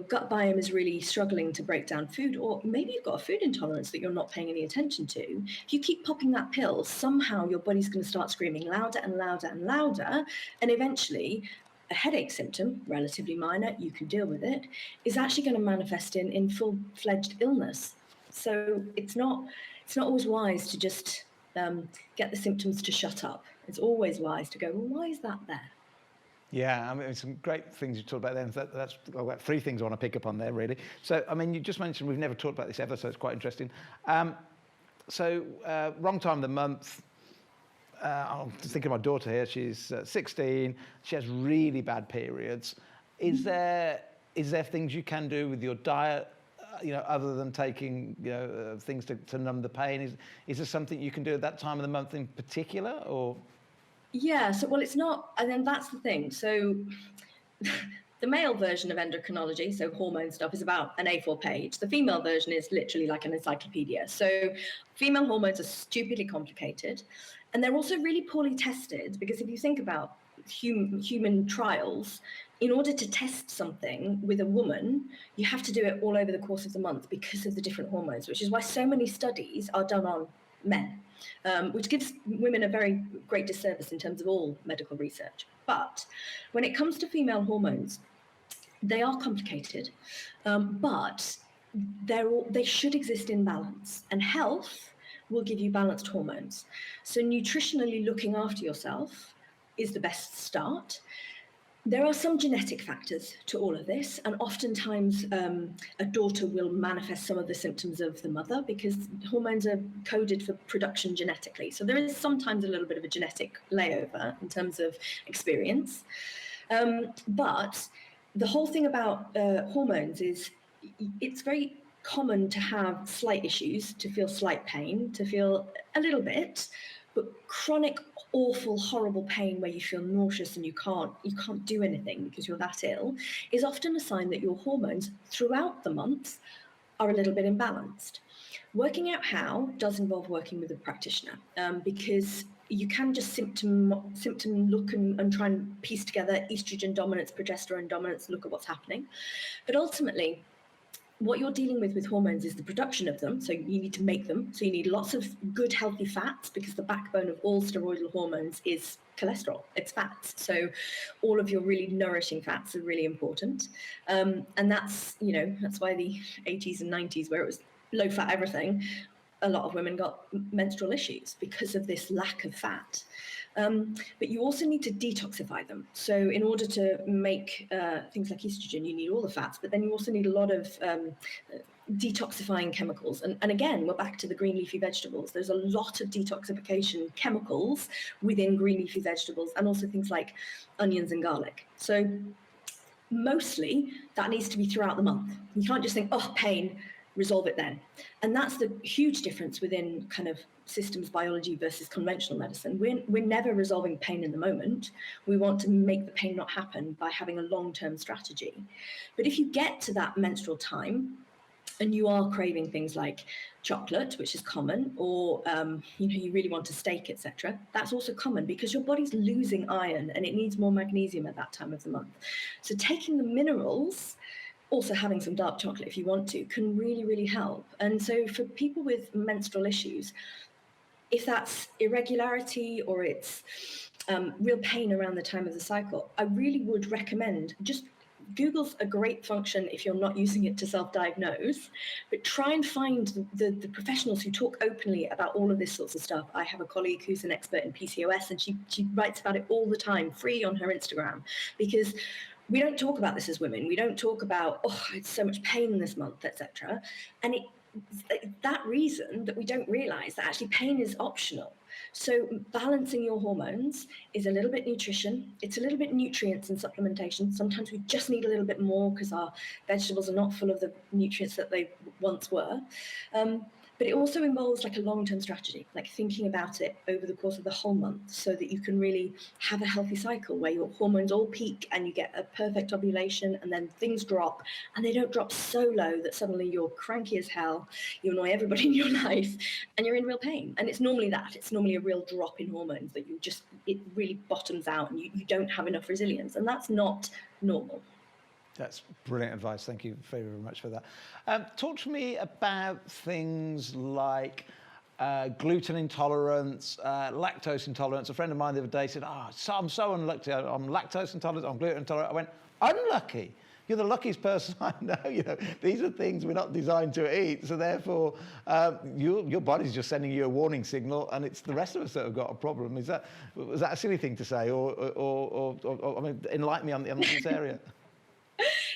gut biome is really struggling to break down food, or maybe you've got a food intolerance that you're not paying any attention to. If you keep popping that pill, somehow your body's going to start screaming louder and louder and louder, and eventually a headache symptom, relatively minor, you can deal with it, is actually going to manifest in full-fledged illness. So it's not always wise to just get the symptoms to shut up. It's always wise to go, well, why is that there? Yeah, I mean, some great things you talked about there. That's I've got 3 things I want to pick up on there, really. So, I mean, you just mentioned we've never talked about this ever, so it's quite interesting. Wrong time of the month. I'm just thinking of my daughter here. She's 16. She has really bad periods. Is there things you can do with your diet, other than taking things to numb the pain? Is there something you can do at that time of the month in particular, or? Yeah, so, well, it's not, and then that's the thing. So the male version of endocrinology, so hormone stuff, is about an A4 page. The female version is literally like an encyclopedia. So female hormones are stupidly complicated, and they're also really poorly tested, because if you think about human trials, in order to test something with a woman, you have to do it all over the course of the month because of the different hormones, which is why so many studies are done on men. Which gives women a very great disservice in terms of all medical research. But when it comes to female hormones, they are complicated, but they should exist in balance. And health will give you balanced hormones. So nutritionally looking after yourself is the best start. There are some genetic factors to all of this, and oftentimes a daughter will manifest some of the symptoms of the mother, because hormones are coded for production genetically. So there is sometimes a little bit of a genetic layover in terms of experience. But the whole thing about hormones is it's very common to have slight issues, to feel slight pain, to feel a little bit, but chronic, awful, horrible pain where you feel nauseous and you can't do anything because you're that ill, is often a sign that your hormones throughout the month are a little bit imbalanced. Working out how does involve working with a practitioner, because you can just symptom look and try and piece together estrogen dominance, progesterone dominance, look at what's happening. But ultimately, what you're dealing with hormones is the production of them. So you need to make them. So you need lots of good, healthy fats, because the backbone of all steroidal hormones is cholesterol. It's fats. So all of your really nourishing fats are really important. And that's why the 80s and 90s, where it was low fat everything, a lot of women got menstrual issues because of this lack of fat. But you also need to detoxify them. So in order to make things like estrogen, you need all the fats, but then you also need a lot of detoxifying chemicals. And again, we're back to the green leafy vegetables. There's a lot of detoxification chemicals within green leafy vegetables, and also things like onions and garlic. So mostly that needs to be throughout the month. You can't just think, oh, pain, resolve it then. And that's the huge difference within kind of systems biology versus conventional medicine. We're never resolving pain in the moment. We want to make the pain not happen by having a long-term strategy. But if you get to that menstrual time and you are craving things like chocolate, which is common, or you really want a steak, etc., that's also common, because your body's losing iron and it needs more magnesium at that time of the month. So taking the minerals, also having some dark chocolate if you want to, can really, really help. And so for people with menstrual issues, if that's irregularity or it's real pain around the time of the cycle, I really would recommend just Google's a great function if you're not using it to self-diagnose, but try and find the professionals who talk openly about all of this sorts of stuff. I have a colleague who's an expert in PCOS, and she writes about it all the time, free on her Instagram, because we don't talk about this as women. We don't talk about, oh, it's so much pain this month, etc. And that reason that we don't realize that actually pain is optional. So balancing your hormones is a little bit nutrition. It's a little bit nutrients and supplementation. Sometimes we just need a little bit more because our vegetables are not full of the nutrients that they once were. But it also involves like a long-term strategy, like thinking about it over the course of the whole month so that you can really have a healthy cycle where your hormones all peak and you get a perfect ovulation, and then things drop, and they don't drop so low that suddenly you're cranky as hell, you annoy everybody in your life, and you're in real pain. And it's normally that. It's normally a real drop in hormones that it really bottoms out and you don't have enough resilience. And that's not normal. That's brilliant advice. Thank you very, very much for that. Talk to me about things like gluten intolerance, lactose intolerance. A friend of mine the other day said, I'm so unlucky. I'm lactose intolerant, I'm gluten intolerant. I went, unlucky? You're the luckiest person I know. These are things we're not designed to eat. So therefore, your body's just sending you a warning signal, and it's the rest of us that have got a problem. Was that a silly thing to say? Or I mean, enlighten me on this area.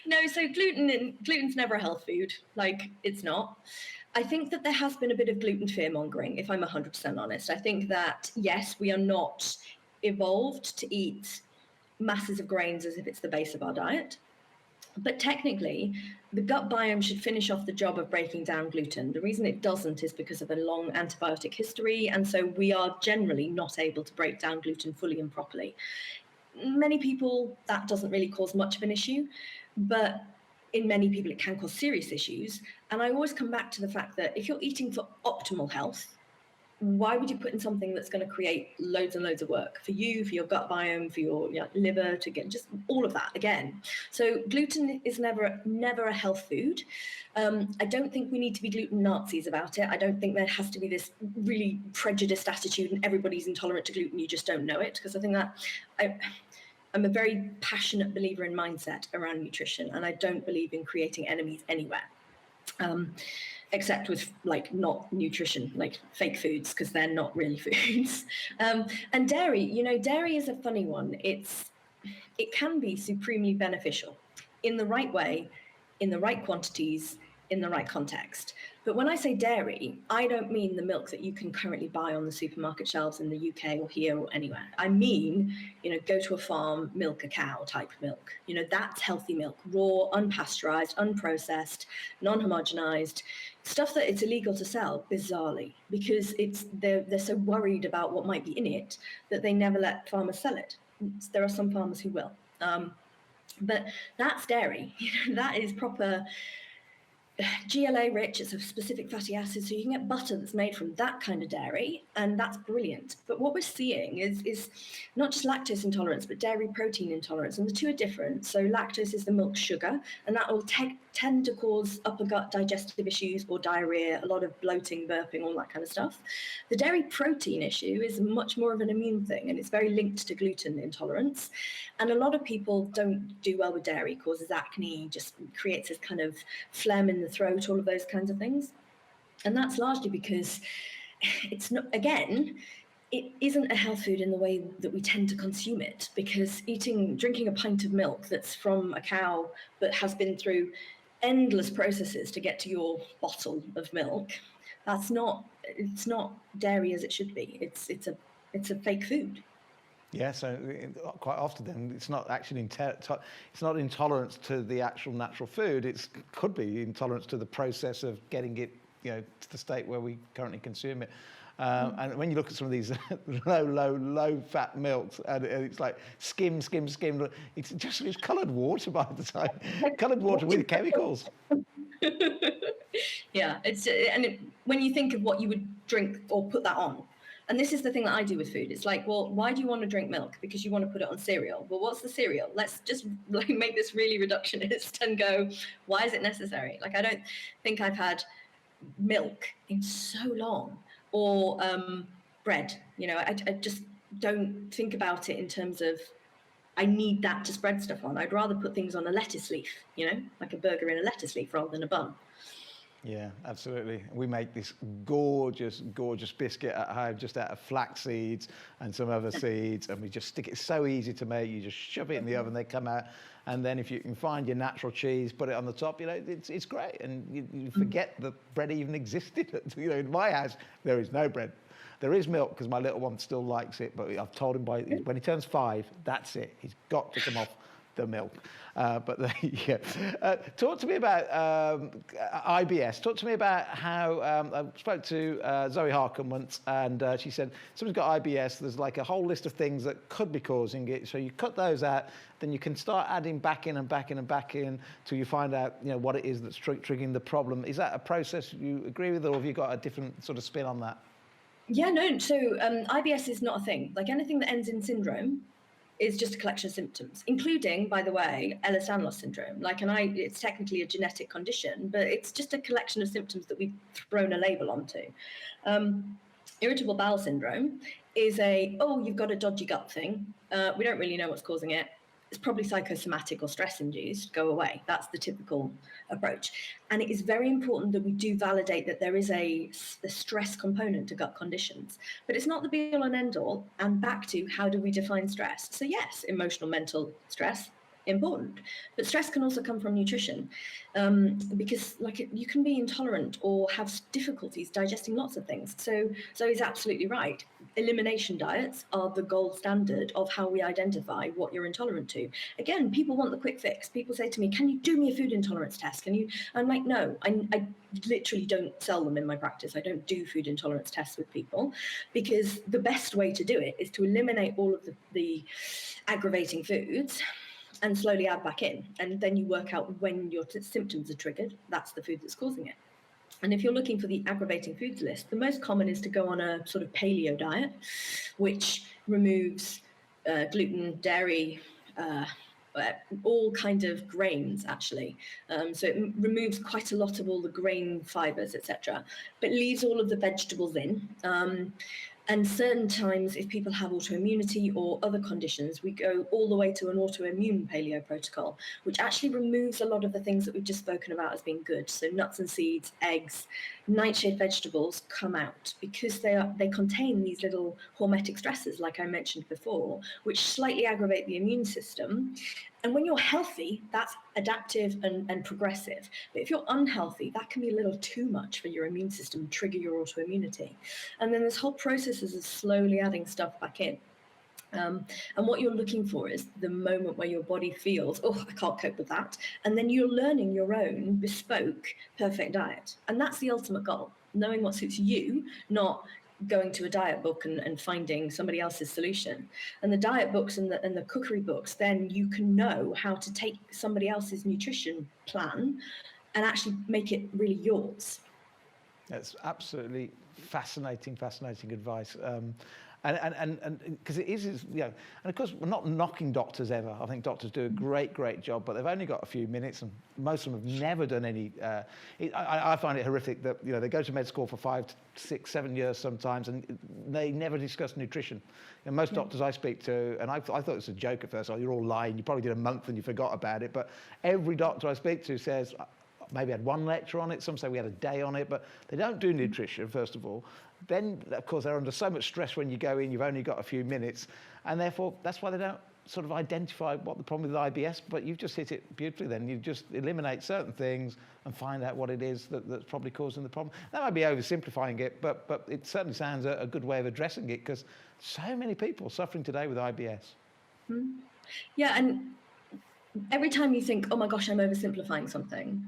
No, so gluten's never a health food. Like, it's not. I think that there has been a bit of gluten fear mongering, if I'm 100% honest. I think that, yes, we are not evolved to eat masses of grains as if it's the base of our diet. But technically, the gut biome should finish off the job of breaking down gluten. The reason it doesn't is because of a long antibiotic history. And so we are generally not able to break down gluten fully and properly. Many people, that doesn't really cause much of an issue, but in many people it can cause serious issues. And I always come back to the fact that if you're eating for optimal health, why would you put in something that's going to create loads and loads of work for you, for your gut biome, for your liver, to get just all of that again? So gluten is never a health food. I don't think we need to be gluten Nazis about it. I don't think there has to be this really prejudiced attitude and everybody's intolerant to gluten, you just don't know it, because I think that I'm a very passionate believer in mindset around nutrition, and I don't believe in creating enemies anywhere. Except with like not nutrition, like fake foods, because they're not really foods. And dairy, dairy is a funny one. It can be supremely beneficial in the right way, in the right quantities, in the right context. But when I say dairy, I don't mean the milk that you can currently buy on the supermarket shelves in the UK or here or anywhere. I mean, go to a farm, milk a cow type milk. That's healthy milk, raw, unpasteurized, unprocessed, non-homogenized, stuff that it's illegal to sell, bizarrely, because they're so worried about what might be in it that they never let farmers sell it. There are some farmers who will. But that's dairy. That is proper GLA rich. It's a specific fatty acid, so you can get butter that's made from that kind of dairy, and that's brilliant. But what we're seeing is not just lactose intolerance, but dairy protein intolerance, and the two are different. So lactose is the milk sugar, and that will tend to cause upper gut digestive issues or diarrhea, a lot of bloating, burping, all that kind of stuff. The dairy protein issue is much more of an immune thing, and it's very linked to gluten intolerance. And a lot of people don't do well with dairy, causes acne, just creates this kind of phlegm in the throat, all of those kinds of things. And that's largely because it's not, again, it isn't a health food in the way that we tend to consume it, because drinking a pint of milk that's from a cow but has been through endless processes to get to your bottle of milk, it's not dairy as it should be. It's a fake food. Yeah, so quite often then it's not actually it's not intolerance to the actual natural food. It could be intolerance to the process of getting it, to the state where we currently consume it. And when you look at some of these low fat milks, and it's like skim. It's coloured water by the time, coloured water with chemicals. Yeah, when you think of what you would drink or put that on. And this is the thing that I do with food. It's like, well, why do you want to drink milk? Because you want to put it on cereal. Well, what's the cereal? Let's just make this really reductionist and go, why is it necessary? Like, I don't think I've had milk in so long, or bread. I just don't think about it in terms of I need that to spread stuff on. I'd rather put things on a lettuce leaf, like a burger in a lettuce leaf rather than a bun. Yeah, absolutely. We make this gorgeous, gorgeous biscuit at home just out of flax seeds and some other seeds, and we just stick it. So easy to make. You just shove it in the oven, they come out, and then if you can find your natural cheese, put it on the top. It's great, and you forget that bread even existed. In my house, there is no bread. There is milk because my little one still likes it, but I've told him when he turns 5, that's it. He's got to come off the milk. Talk to me about IBS. Talk to me about how I spoke to Zoe Harkin once, and she said someone's got IBS. There's like a whole list of things that could be causing it. So you cut those out, then you can start adding back in and back in and back in till you find out what it is that's triggering the problem. Is that a process you agree with, or have you got a different sort of spin on that? Yeah, no. So IBS is not a thing. Like anything that ends in syndrome is just a collection of symptoms, including, by the way, Ehlers-Danlos Syndrome. It's technically a genetic condition, but it's just a collection of symptoms that we've thrown a label onto. Irritable bowel syndrome is you've got a dodgy gut thing. We don't really know what's causing it. It's probably psychosomatic or stress-induced. Go away. That's the typical approach. And it is very important that we do validate that there is a stress component to gut conditions. But it's not the be-all and end-all. And back to how do we define stress? So yes, emotional, mental stress, important. But stress can also come from nutrition because you can be intolerant or have difficulties digesting lots of things. So he's absolutely right. Elimination diets are the gold standard of how we identify what you're intolerant to. Again, people want the quick fix. People say to me, can you do me a food intolerance test? I'm like, no, I literally don't sell them in my practice. I don't do food intolerance tests with people because the best way to do it is to eliminate all of the aggravating foods and slowly add back in. And then you work out when your symptoms are triggered. That's the food that's causing it. And if you're looking for the aggravating foods list, the most common is to go on a sort of paleo diet, which removes gluten, dairy, all kind of grains, actually. So it removes quite a lot of all the grain fibers, etc., but leaves all of the vegetables in. And certain times, if people have autoimmunity or other conditions, we go all the way to an autoimmune paleo protocol, which actually removes a lot of the things that we've just spoken about as being good. So nuts and seeds, eggs, nightshade vegetables come out because they contain these little hormetic stressors, like I mentioned before, which slightly aggravate the immune system. And when you're healthy, that's adaptive and progressive. But if you're unhealthy, that can be a little too much for your immune system, trigger your autoimmunity. And then this whole process is slowly adding stuff back in. And what you're looking for is the moment where your body feels, I can't cope with that. And then you're learning your own bespoke, perfect diet. And that's the ultimate goal, knowing what suits you, not going to a diet book and finding somebody else's solution. And the diet books and the cookery books, then you can know how to take somebody else's nutrition plan and actually make it really yours. That's absolutely fascinating advice. And because it is, and of course we're not knocking doctors ever. I think doctors do a great job, but they've only got a few minutes, and most of them have never done any. I find it horrific that they go to med school for 5, 6, 7 years sometimes, and they never discuss nutrition. Most doctors I speak to, and I thought it was a joke at first. You're all lying. You probably did a month and you forgot about it. But every doctor I speak to says, maybe had one lecture on it, some say we had a day on it, but they don't do nutrition, first of all. Then, of course, they're under so much stress when you go in, you've only got a few minutes, and therefore that's why they don't sort of identify what the problem with IBS, but you've just hit it beautifully then. You just eliminate certain things and find out what it is that's probably causing the problem. That might be oversimplifying it, but it certainly sounds a good way of addressing it, because so many people suffering today with IBS. Yeah, and every time you think, oh my gosh, I'm oversimplifying something,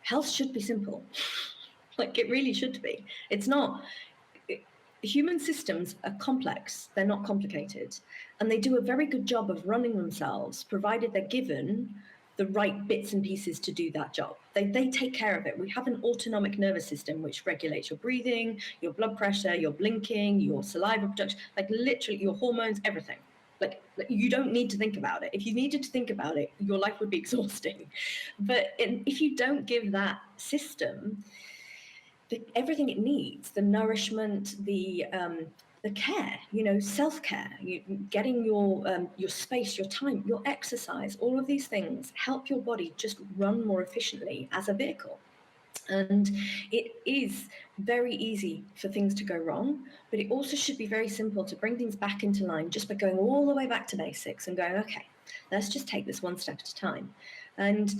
health should be simple. Like, it really should be. It's not. Human systems are complex. They're not complicated. And they do a very good job of running themselves, provided they're given the right bits and pieces to do that job. They take care of it. We have an autonomic nervous system which regulates your breathing, your blood pressure, your blinking, your saliva production, like literally your hormones, everything. Like you don't need to think about it. If you needed to think about it, your life would be exhausting. But if you don't give that system everything it needs, the nourishment, the the care, self-care, getting your space, your time, your exercise, all of these things help your body just run more efficiently as a vehicle. And it is very easy for things to go wrong, but it also should be very simple to bring things back into line just by going all the way back to basics and going, okay, let's just take this one step at a time. And,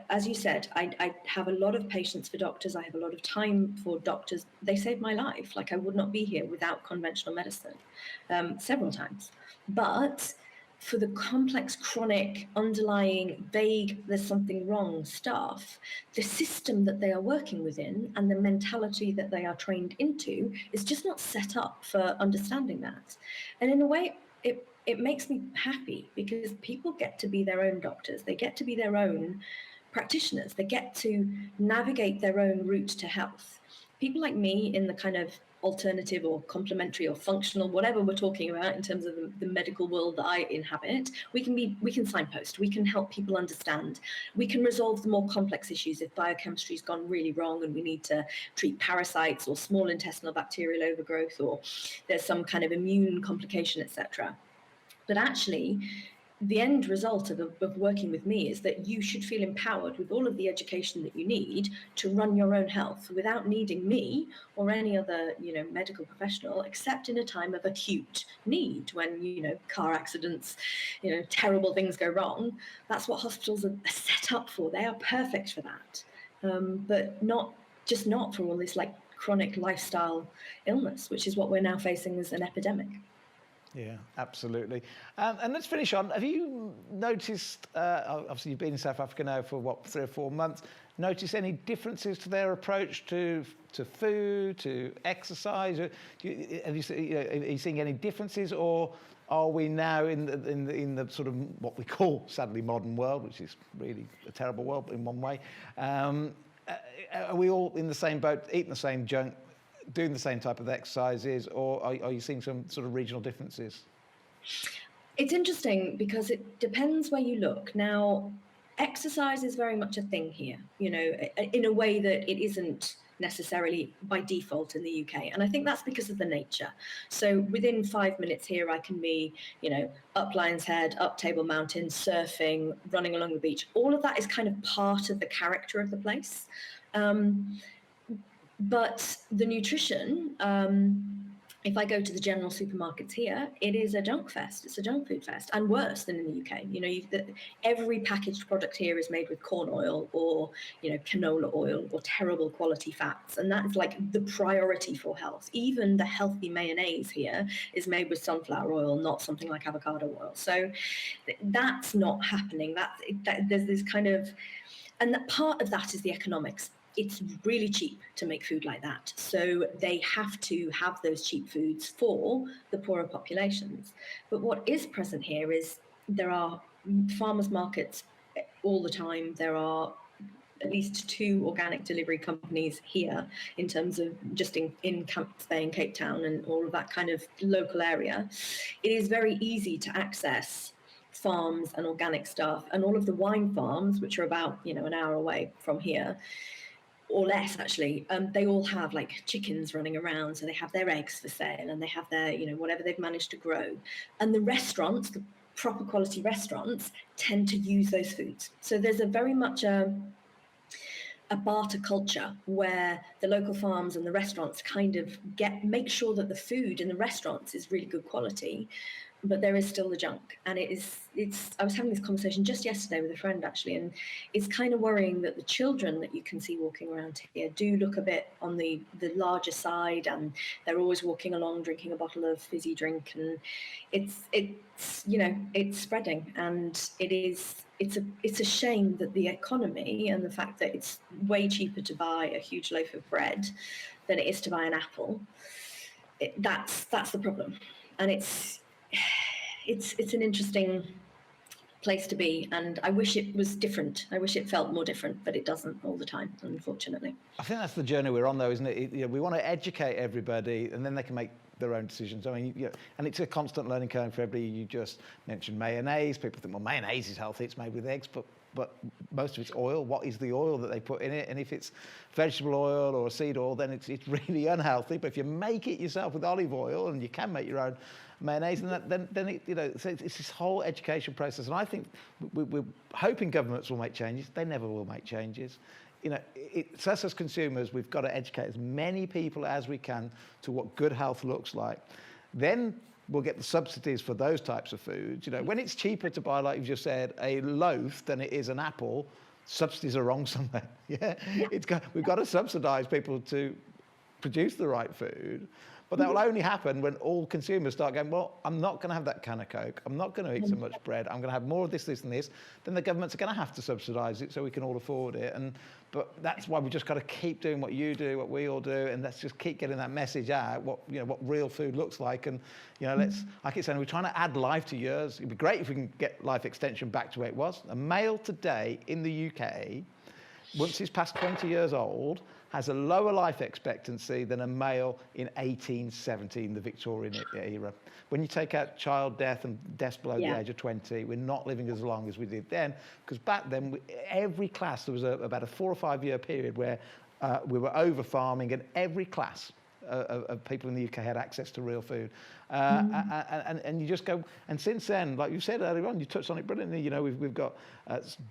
as you said, I have a lot of patience for doctors. I have a lot of time for doctors. They saved my life. Like, I would not be here without conventional medicine, several times. But for the complex, chronic, underlying, vague, there's something wrong stuff, the system that they are working within and the mentality that they are trained into is just not set up for understanding that. And in a way, it makes me happy because people get to be their own doctors. They get to be their own practitioners. They get to navigate their own route to health. People like me in the kind of alternative or complementary or functional, whatever we're talking about in terms of the medical world that I inhabit, we can signpost, we can help people understand, we can resolve the more complex issues if biochemistry's gone really wrong and we need to treat parasites or small intestinal bacterial overgrowth or there's some kind of immune complication, etc. But actually, the end result of working with me is that you should feel empowered with all of the education that you need to run your own health without needing me or any other, medical professional, except in a time of acute need when, car accidents, terrible things go wrong. That's what hospitals are set up for. They are perfect for that, but not for all this like chronic lifestyle illness, which is what we're now facing as an epidemic. Yeah, absolutely. And let's finish on. Have you noticed, obviously you've been in South Africa now for 3 or 4 months, notice any differences to their approach to food, to exercise? Are you seeing any differences, or are we now in the sort of what we call, sadly, modern world, which is really a terrible world in one way? Are we all in the same boat, eating the same junk, doing the same type of exercises, or are you seeing some sort of regional differences? It's interesting because it depends where you look. Now, exercise is very much a thing here, in a way that it isn't necessarily by default in the UK. And I think that's because of the nature. So within 5 minutes here, I can be, up Lion's Head, up Table Mountain, surfing, running along the beach. All of that is kind of part of the character of the place. But the nutrition, if I go to the general supermarkets here, it is a junk fest. It's a junk food fest, and worse than in the UK. Every packaged product here is made with corn oil or, canola oil or terrible quality fats. And that's like the priority for health. Even the healthy mayonnaise here is made with sunflower oil, not something like avocado oil. So that's not happening. There's this kind of, and that part of that is the economics. It's really cheap to make food like that. So they have to have those cheap foods for the poorer populations. But what is present here is there are farmers markets all the time. There are at least 2 organic delivery companies here in terms of just in Camps Bay and Cape Town and all of that kind of local area. It is very easy to access farms and organic stuff, and all of the wine farms, which are about, an hour away from here, or less actually, they all have like chickens running around, so they have their eggs for sale and they have their, whatever they've managed to grow. And the restaurants, the proper quality restaurants, tend to use those foods. So there's a very much a barter culture where the local farms and the restaurants kind of make sure that the food in the restaurants is really good quality, but there is still the junk. And I was having this conversation just yesterday with a friend actually, and it's kind of worrying that the children that you can see walking around here do look a bit on the larger side, and they're always walking along drinking a bottle of fizzy drink, and it's spreading, and it's a shame that the economy and the fact that it's way cheaper to buy a huge loaf of bread than it is to buy an apple, that's the problem. And it's an interesting place to be, and I wish it was different. I wish it felt more different, but it doesn't all the time, unfortunately. I think that's the journey we're on, though, isn't it? We want to educate everybody, and then they can make their own decisions. I mean, and it's a constant learning curve for everybody. You just mentioned mayonnaise. People think, well, mayonnaise is healthy. It's made with eggs, but but most of it's oil. What is the oil that they put in it? And if it's vegetable oil or seed oil, then it's really unhealthy. But if you make it yourself with olive oil, and you can make your own mayonnaise, and then it, you know, so it's this whole education process. And I think we're hoping governments will make changes. They never will make changes. You know, it's us as consumers, we've got to educate as many people as we can to what good health looks like. Then we'll get the subsidies for those types of foods. You know, when it's cheaper to buy, like you just said, a loaf than it is an apple, subsidies are wrong somewhere. Yeah, we've got to subsidise people to produce the right food. But that will only happen when all consumers start going, well, I'm not going to have that can of Coke. I'm not going to eat so much bread. I'm going to have more of this, this, and this. Then the governments are going to have to subsidise it so we can all afford it. But that's why we just got to keep doing what you do, what we all do, and let's just keep getting that message out. What real food looks like, and I keep saying we're trying to add life to yours. It'd be great if we can get life extension back to where it was. A male today in the UK, once he's past 20 years old, has a lower life expectancy than a male in 1870 in the Victorian era. When you take out child death and deaths below the age of 20, we're not living as long as we did then, because back then, every class, there was about a 4 or 5 year period where we were over farming, and every class of people in the UK had access to real food. And you just go, and since then, like you said earlier on, you touched on it brilliantly, you know, we've got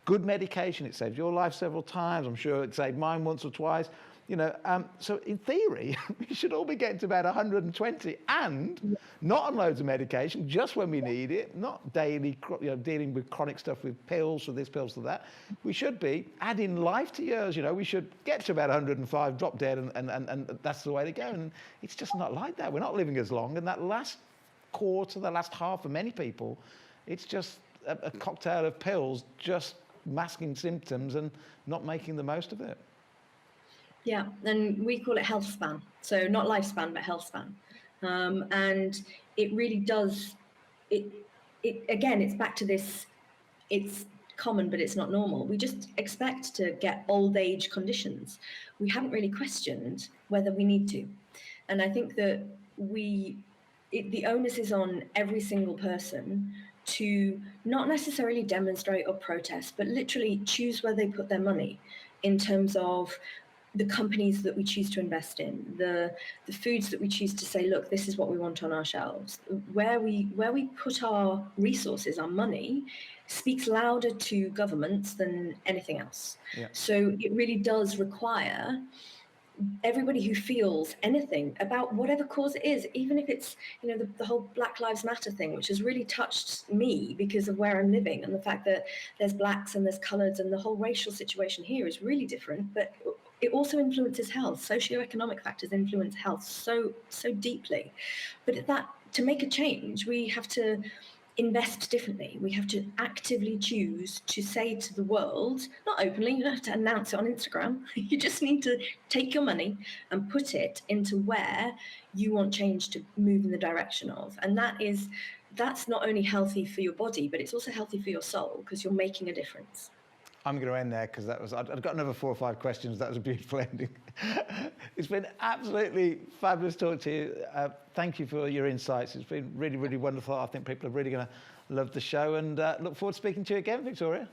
good medication. It saved your life several times. I'm sure it saved mine once or twice. You know, so in theory, we should all be getting to about 120 and not on loads of medication, just when we need it, not daily, dealing with chronic stuff with pills for this, pills for that. We should be adding life to yours. You know, we should get to about 105, drop dead, and that's the way to go. And it's just not like that. We're not living as long. And that last quarter, the last half for many people, it's just a cocktail of pills, just masking symptoms and not making the most of it. Yeah, and we call it health span. So not lifespan, but health span. And it really does, again, it's back to this, it's common, but it's not normal. We just expect to get old age conditions. We haven't really questioned whether we need to. And I think that the onus is on every single person to not necessarily demonstrate or protest, but literally choose where they put their money in terms of the companies that we choose to invest in, the foods that we choose to say, look, this is what we want on our shelves. Where we put our resources, our money, speaks louder to governments than anything else. Yeah. So it really does require everybody who feels anything about whatever cause it is, even if it's, the whole Black Lives Matter thing, which has really touched me because of where I'm living and the fact that there's blacks and there's coloreds, and the whole racial situation here is really different, but it also influences health. Socioeconomic factors influence health so deeply. But to make a change, we have to invest differently. We have to actively choose to say to the world, not openly, you don't have to announce it on Instagram. You just need to take your money and put it into where you want change to move in the direction of. And that's not only healthy for your body, but it's also healthy for your soul, because you're making a difference. I'm going to end there because I've got another 4 or 5 questions. That was a beautiful ending. It's been absolutely fabulous talking to you. Thank you for your insights. It's been really, really wonderful. I think people are really going to love the show, and look forward to speaking to you again, Victoria.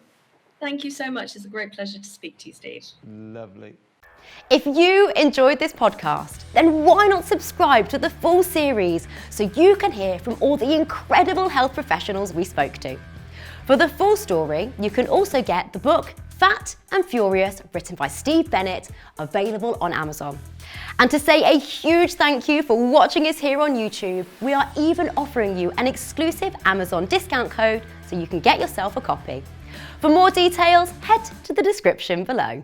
Thank you so much. It's a great pleasure to speak to you, Steve. Lovely. If you enjoyed this podcast, then why not subscribe to the full series so you can hear from all the incredible health professionals we spoke to. For the full story, you can also get the book Fat and Furious, written by Steve Bennett, available on Amazon. And to say a huge thank you for watching us here on YouTube, we are even offering you an exclusive Amazon discount code so you can get yourself a copy. For more details, head to the description below.